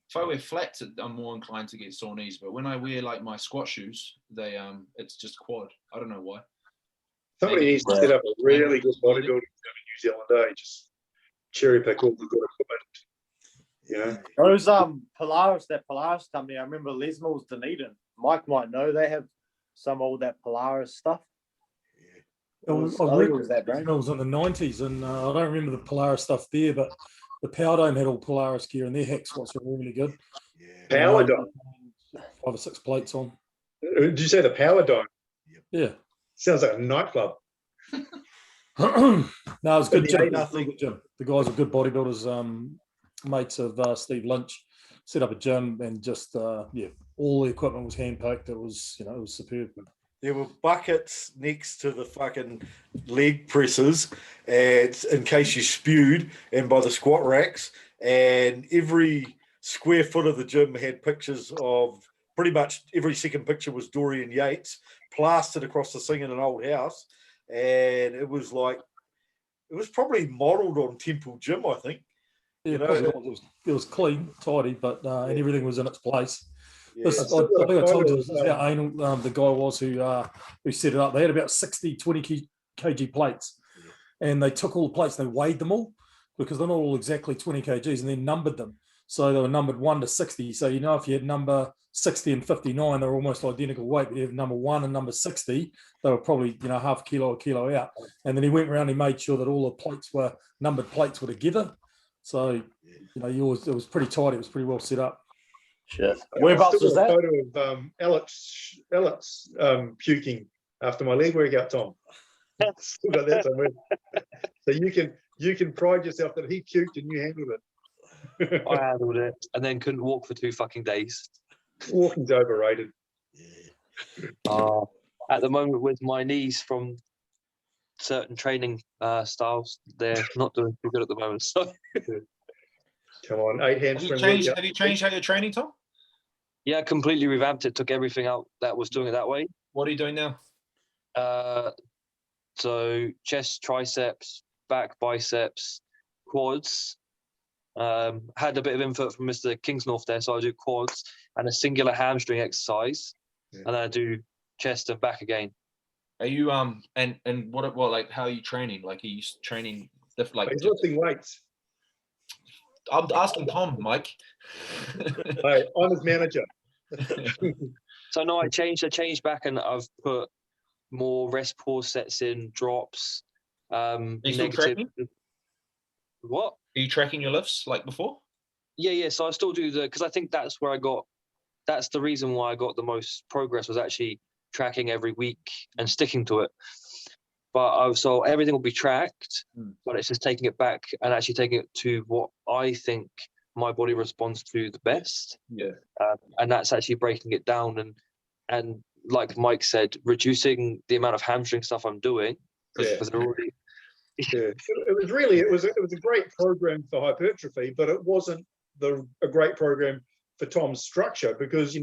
If I wear flats, I'm more inclined to get sore knees. But when I wear like my squat shoes, it's just quad. I don't know why. Somebody needs to set up a really good bodybuilding gym in New Zealand, just cherry pick all the good equipment. You know, those that Polaris company. I remember Les Mills, Dunedin. Mike might know they have some all that Polaris stuff. I worked with that brand. It was in the 90s, and I don't remember the Polaris stuff there, but the Power Dome had all Polaris gear, and their hack squats were really good. Power Dome, 5 or 6 plates on. Did you say the Power Dome? Yeah. Sounds like a nightclub. No, it was good gym. Nothing. The guys were good bodybuilders, mates of Steve Lynch. Set up a gym, and just all the equipment was hand packed. It was superb. There were buckets next to the fucking leg presses, and in case you spewed, and by the squat racks, and every square foot of the gym had pictures of pretty much every second picture was Dorian Yates plastered across the thing in an old house, and it was probably modelled on Temple Gym, I think. Yeah, it was clean, tidy, but and everything was in its place. Yeah. I think I told you this is how anal the guy was who set it up. They had about 60 20 kg plates, and they took all the plates, they weighed them all because they're not all exactly 20 kgs, and then numbered them. So they were numbered 1 to 60. So if you had number 60 and 59, they're almost identical weight. But you have number 1 and number 60, they were probably half a kilo out. And then he went around and made sure that all the plates were numbered plates were together. So it was pretty tight. It was pretty well set up. Shit. Whereabouts was that? A photo of Alex puking after my leg workout, Tom. Still got that somewhere. So you can pride yourself that he puked and you handled it. I handled it and then couldn't walk for 2 fucking days. Walking's overrated. At the moment, with my knees from certain training styles, they're not doing too good at the moment. So, come on, 8 hamstring. Have you changed how you're training, Tom? Yeah, completely revamped it. Took everything out that was doing it that way. What are you doing now? So chest, triceps, back, biceps, quads. Had a bit of input from Mr. Kingsnorth there, so I do quads and a singular hamstring exercise, and then I do chest and back again. Are you and what like how are you training? Like are you training like he's lifting weights? I'm asking Tom, Mike. Hey, I'm his manager. So no, I changed back, and I've put more rest pause sets in, drops. Are you still tracking? What? Are you tracking your lifts like before? Yeah. So I still do because I think that's the reason why I got the most progress was actually tracking every week and sticking to it. But so everything will be tracked, but it's just taking it back and actually taking it to what I think my body responds to the best. Yeah. And that's actually breaking it down and like Mike said, reducing the amount of hamstring stuff I'm doing because they're already. It was a great program for hypertrophy, but it wasn't a great program for Tom's structure because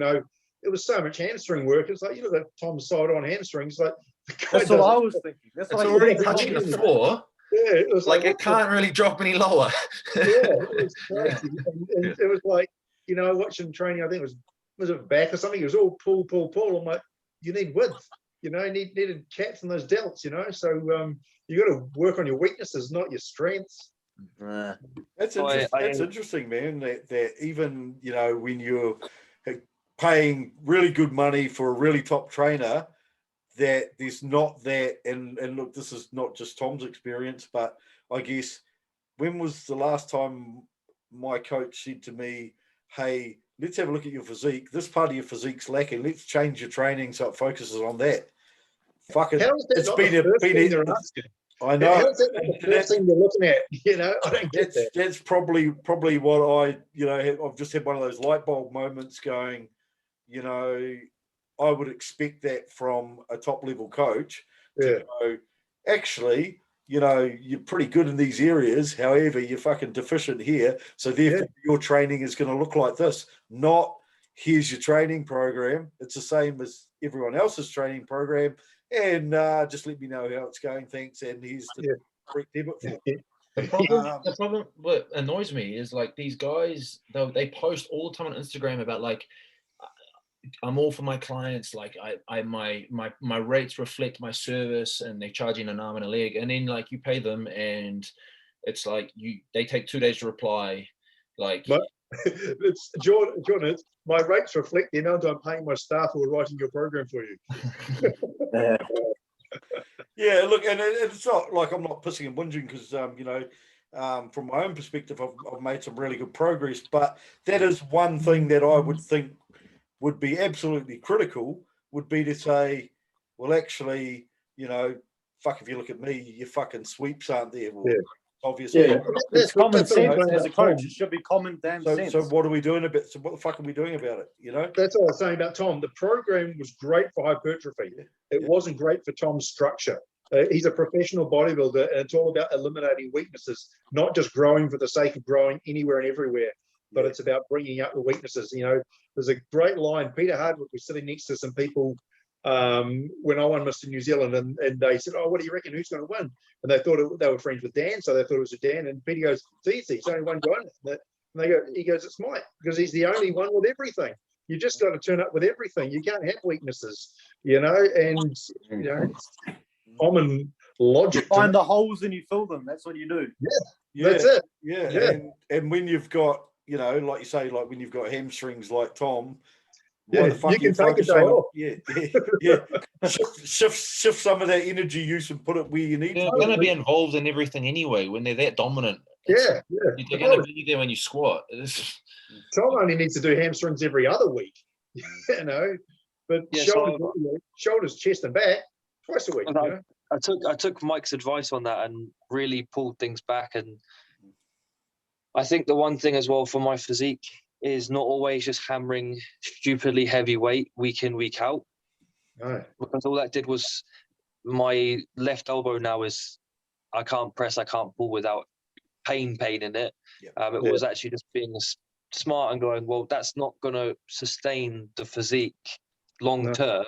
it was so much hamstring work. It's like you look at Tom's side on hamstrings, like the guy That's what does I it. was thinking. That's It's what I already thought. touching the floor. Yeah, it was Like like it can't really drop any lower. Yeah, it was crazy. And it was like, watching training, I think was it back or something? It was all pull, pull, pull. I'm like, you need width, needed caps in those delts, so you got to work on your weaknesses, not your strengths. That's interesting. That's interesting, man. That even when you're paying really good money for a really top trainer, that there's not that. And look, this is not just Tom's experience, but I guess when was the last time my coach said to me, "Hey, let's have a look at your physique. This part of your physique's lacking. Let's change your training so it focuses on that." Fucking, it's been I know. How is that not the first thing you're looking at? I don't get that. That's probably what I've just had one of those light bulb moments going, I would expect that from a top level coach. Yeah. To go, actually, you're pretty good in these areas. However, you're fucking deficient here. So therefore your training is going to look like this. Not here's your training program. It's the same as everyone else's training program. And just let me know how it's going. Thanks. And here's the correct debit for it. The problem what annoys me is like these guys, they post all the time on Instagram about like, I'm all for my clients. Like my rates reflect my service, and they're charging an arm and a leg. And then like you pay them, and it's like they take 2 days to reply. Like it's Jordan. It's, my rates reflect the amount I'm paying my staff who are writing your program for you. Yeah, look, and it's not like I'm not pissing and whinging because from my own perspective, I've made some really good progress. But that is one thing that I would think would be absolutely critical, would be to say, well, actually, fuck, if you look at me, your fucking sweeps aren't there. Well, obviously. Yeah, it's common sense as a coach. It should be common damn sense. So what are we doing about it? So what the fuck are we doing about it? That's all I was saying about Tom. The program was great for hypertrophy. It wasn't great for Tom's structure. He's a professional bodybuilder, and it's all about eliminating weaknesses, not just growing for the sake of growing anywhere and everywhere, but it's about bringing out the weaknesses. There's a great line. Peter Hardwick was sitting next to some people when I won Mr. New Zealand, and they said, "Oh, what do you reckon? Who's going to win?" And they thought they were friends with Dan, so they thought it was a Dan. And Peter goes, "It's easy. It's only one guy." And he goes, "It's Mike, because he's the only one with everything. You just got to turn up with everything. You can't have weaknesses, and common logic. You find the holes and you fill them. That's what you do. Yeah, that's it. Yeah. And when you've got, like you say, like when you've got hamstrings like Tom, why the fuck you can take a day off. Yeah. Shift some of that energy use and put it where you need they're to. going to be involved in everything anyway when they're that dominant. Yeah. They're going to be there when you squat. Tom only needs to do hamstrings every other week, but shoulders, chest, and back twice a week. I took Mike's advice on that and really pulled things back. And I think the one thing as well for my physique is not always just hammering stupidly heavy weight week in, week out. No. Because all that did was my left elbow now is I can't press, I can't pull without pain in it. It was actually just being smart and going, well, that's not going to sustain the physique long term.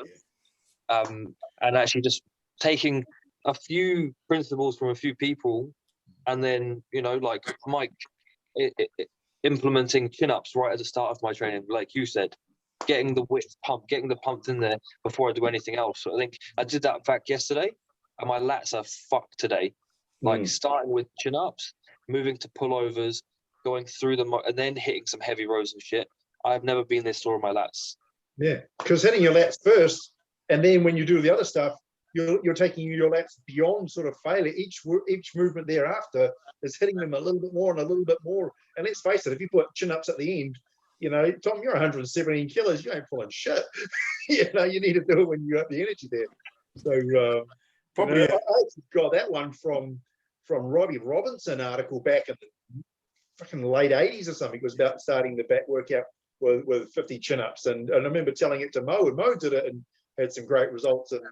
And actually just taking a few principles from a few people, and then like Mike implementing chin-ups right at the start of my training, like you said, getting the width pump, getting the pump in there before I do anything else. So I think I did that in fact yesterday, and my lats are fucked today. Like starting with chin-ups, moving to pullovers, going through them, and then hitting some heavy rows and shit. I've never been this sore on my lats. Yeah, because hitting your lats first, and then when you do the other stuff, you're taking your lats beyond sort of failure. Each movement thereafter is hitting them a little bit more and a little bit more. And let's face it, if you put chin-ups at the end, Tom, you're 117 kilos, you ain't pulling shit. You need to do it when you got the energy there. So probably I actually got that one from Robbie Robinson article back in the fucking late 80s or something. It was about starting the back workout with 50 chin-ups. And I remember telling it to Mo, and Mo did it and had some great results. And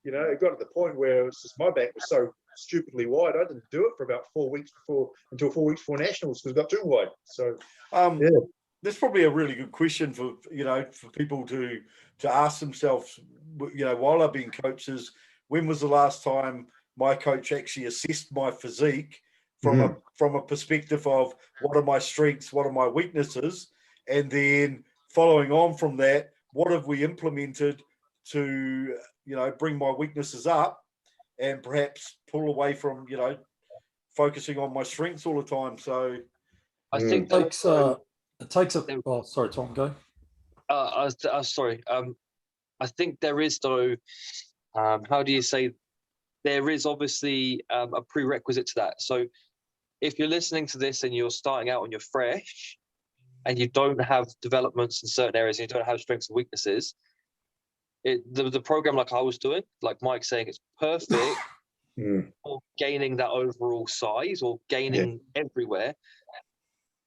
it got to the point where it was just my back was so stupidly wide. I didn't do it for about 4 weeks until 4 weeks before nationals, because it got too wide. So that's probably a really good question for for people to ask themselves. While I've been coaches, when was the last time my coach actually assessed my physique from a perspective of what are my strengths, what are my weaknesses, and then following on from that, what have we implemented to bring my weaknesses up, and perhaps pull away from focusing on my strengths all the time. So I think it takes a. Oh, sorry, Tom, go. Sorry. I think there is though. How do you say? There is obviously a prerequisite to that. So if you're listening to this and you're starting out and you're fresh, and you don't have developments in certain areas, and you don't have strengths and weaknesses, the program like I was doing, like Mike's saying, it's perfect for gaining that overall size or gaining everywhere.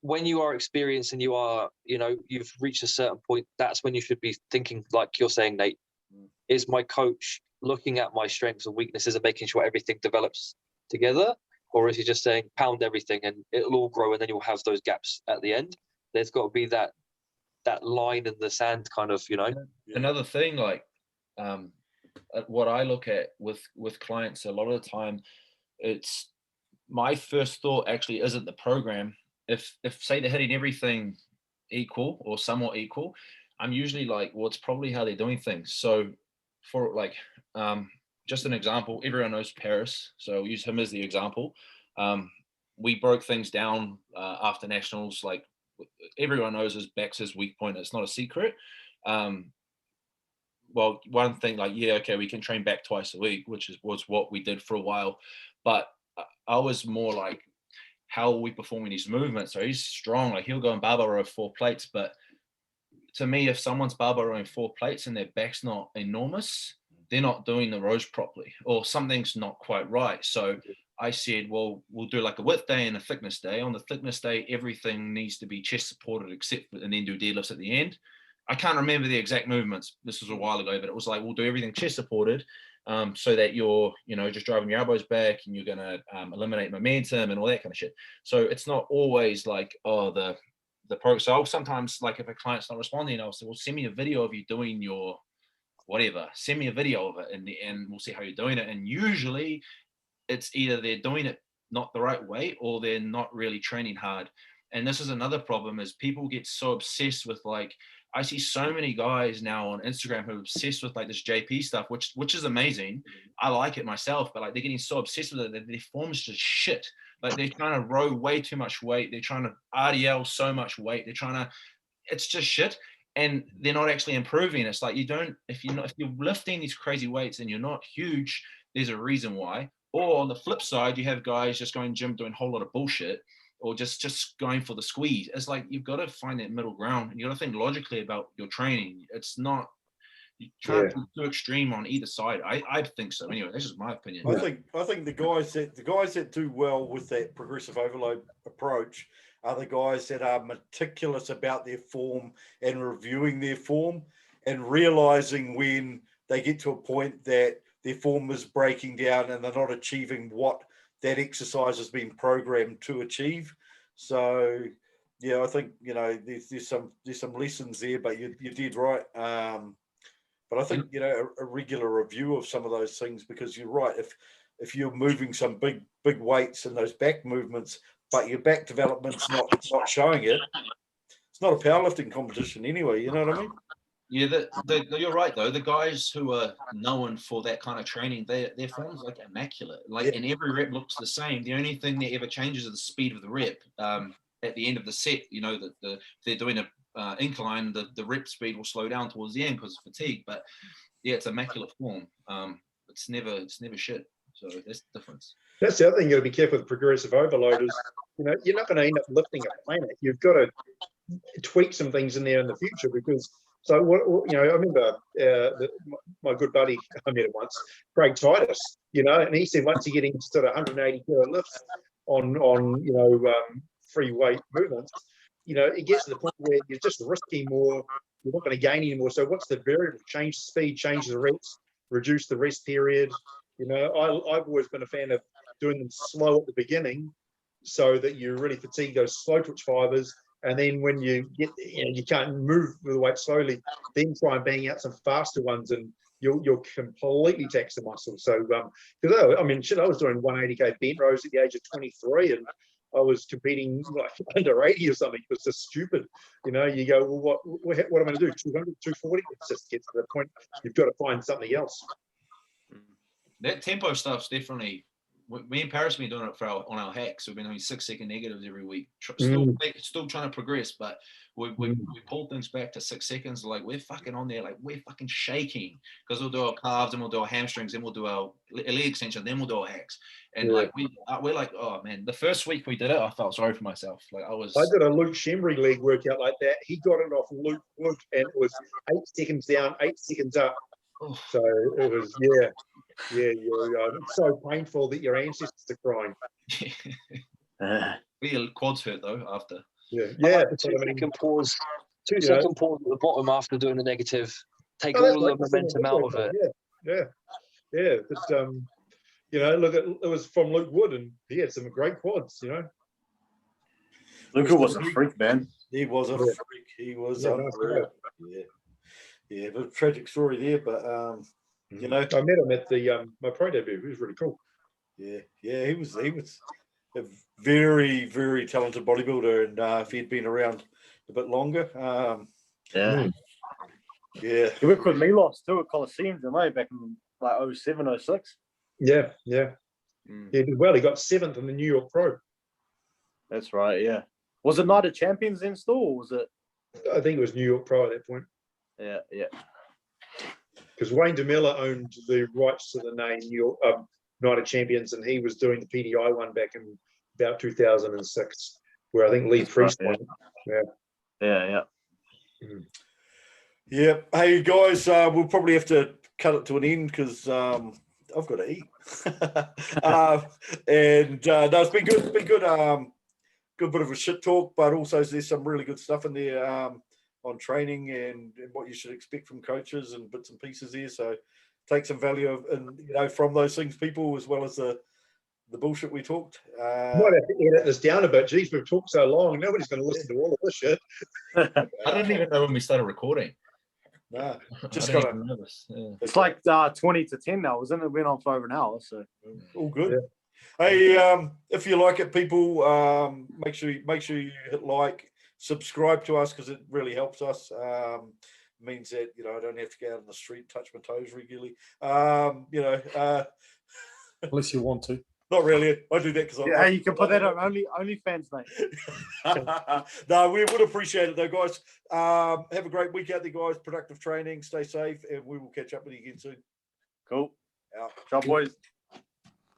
When you are experienced and you've reached a certain point, that's when you should be thinking, like you're saying, Nate, is my coach looking at my strengths and weaknesses and making sure everything develops together? Or is he just saying pound everything and it'll all grow and then you'll have those gaps at the end? There's got to be that line in the sand kind of, Another thing, like what I look at with clients a lot of the time, it's my first thought actually isn't the program. If say they're hitting everything equal or somewhat equal, I'm usually like, well, it's probably how they're doing things. So for like just an example, everyone knows Paris, so I'll use him as the example. We broke things down after nationals. Like everyone knows his back's his weak point. It's not a secret. Well, one thing, like, yeah, okay, we can train back twice a week, which was what we did for a while. But I was more like, how are we performing these movements? So he's strong, like he'll go and barbell row 4 plates. But to me, if someone's barbell rowing 4 plates and their back's not enormous, they're not doing the rows properly, or something's not quite right. So I said, well, we'll do like a width day and a thickness day. On the thickness day, everything needs to be chest supported except for, and then do deadlifts at the end. I can't remember the exact movements. This was a while ago, but it was like, we'll do everything chest supported, so that you're, just driving your elbows back and you're going to eliminate momentum and all that kind of shit. So it's not always like, oh, the pro. So I'll sometimes, like, if a client's not responding, I'll say, well, send me a video of you doing your whatever. Send me a video of it, and we'll see how you're doing it. And usually it's either they're doing it not the right way or they're not really training hard. And this is another problem, is people get so obsessed with, like, I see so many guys now on Instagram who are obsessed with like this JP stuff, which is amazing. I like it myself, but like they're getting so obsessed with it that their form's just shit. Like they're trying to row way too much weight. They're trying to RDL so much weight. It's just shit. And they're not actually improving. It's like, if you're lifting these crazy weights and you're not huge, there's a reason why. Or on the flip side, you have guys just going gym doing a whole lot of bullshit, or just going for the squeeze. It's like, you've got to find that middle ground, and you got to think logically about your training. It's not, you can't be too extreme on either side. I think so. Anyway, that's just my opinion. I think the guys that do well with that progressive overload approach are the guys that are meticulous about their form and reviewing their form and realizing when they get to a point that their form is breaking down and they're not achieving what that exercise has been programmed to achieve. So, yeah, I think, there's some lessons there, but you did right. But I think, a regular review of some of those things, because you're right. If you're moving some big weights and those back movements, but your back development's not showing it, it's not a powerlifting competition anyway. You know what I mean? Yeah, you're right though. The guys who are known for that kind of training, their form's like immaculate. Like, and every rep looks the same. The only thing that ever changes is the speed of the rep. At the end of the set, if they're doing a incline, the rep speed will slow down towards the end because of fatigue. But yeah, it's immaculate form. It's never shit. So that's the difference. That's the other thing you got to be careful with progressive overloaders. You're not going to end up lifting a planet. You've got to tweak some things in there in the future, because I remember my good buddy, I met him once, Craig Titus, and he said once you get into sort of 180 kilo lifts on free weight movements, it gets to the point where you're just risking more. You're not going to gain anymore. So what's the variable? Change the speed, change the reps, reduce the rest period. I've always been a fan of doing them slow at the beginning, so that you really fatigue those slow twitch fibers, And then when you get, you can't move with the weight slowly, then try and bang out some faster ones, and you'll completely tax the muscle. So, because I mean, shit, I was doing 180k bent rows at the age of 23, and I was competing like under 80 or something. It was just stupid. You know, you go, well, what am I going to do? 200, 240? It just gets to the point you've got to find something else. That tempo stuff's definitely. Me and Paris have been doing it on our hacks. We've been doing 6-second negatives every week. Still trying to progress, but we pulled things back to 6 seconds. Like we're fucking on there, like we're fucking shaking because we'll do our calves and we'll do our hamstrings, then we'll do our leg extension, then we'll do our hacks. And like we're like, oh man, the first week we did it, I felt sorry for myself. Like I did a Luke Shembry leg workout like that. He got it off Luke Wood, and it was 8 seconds down, 8 seconds up. Oh. So it was, it's so painful that your ancestors are crying. Your quads hurt though after. Yeah. The 2-second pause. 2-second pause at the bottom after doing the negative. Take all the momentum out of it. Yeah. But look, it was from Luke Wood, and he had some great quads. Luca was a freak, man. He was a freak. He was unreal. Yeah, but tragic story there, but I met him at the my pro debut. He was really cool. Yeah, he was a very, very talented bodybuilder, and if he'd been around a bit longer, he worked with Milos too at Coliseum, didn't they, back in like 07, 06? Yeah. He did well. He got 7th in the New York Pro. That's right. Yeah. Was it Night of Champions then still, or was it? I think it was New York Pro at that point. Yeah. Because Wayne DeMiller owned the rights to the name New York Night of Champions, and he was doing the PDI one back in about 2006, where I think Lee Priest won. Yeah. Yeah. Hey guys, we'll probably have to cut it to an end because I've got to eat. And no, it's been good. It's been good. Good bit of a shit talk, but also there's some really good stuff in there on training and what you should expect from coaches and bits and pieces there. So take some value from those things, people, as well as the bullshit we talked. Might have to edit this down a bit. Geez, we've talked so long. Nobody's going to listen to all of this shit. I didn't even know when we started recording. Nah, just got nervous. Yeah. It's like 20 to 10 now, isn't it? It went on for over an hour, so all good. Yeah. Hey, if you like it, people, make sure you hit like, subscribe to us because it really helps us. Means that I don't have to go out on the street and touch my toes regularly. Unless you want to. Not really. I do that because you can put that on OnlyFans, mate. No, we would appreciate it though, guys. Have a great week out there, guys. Productive training. Stay safe, and we will catch up with you again soon. Cool. Out. Ciao, boys.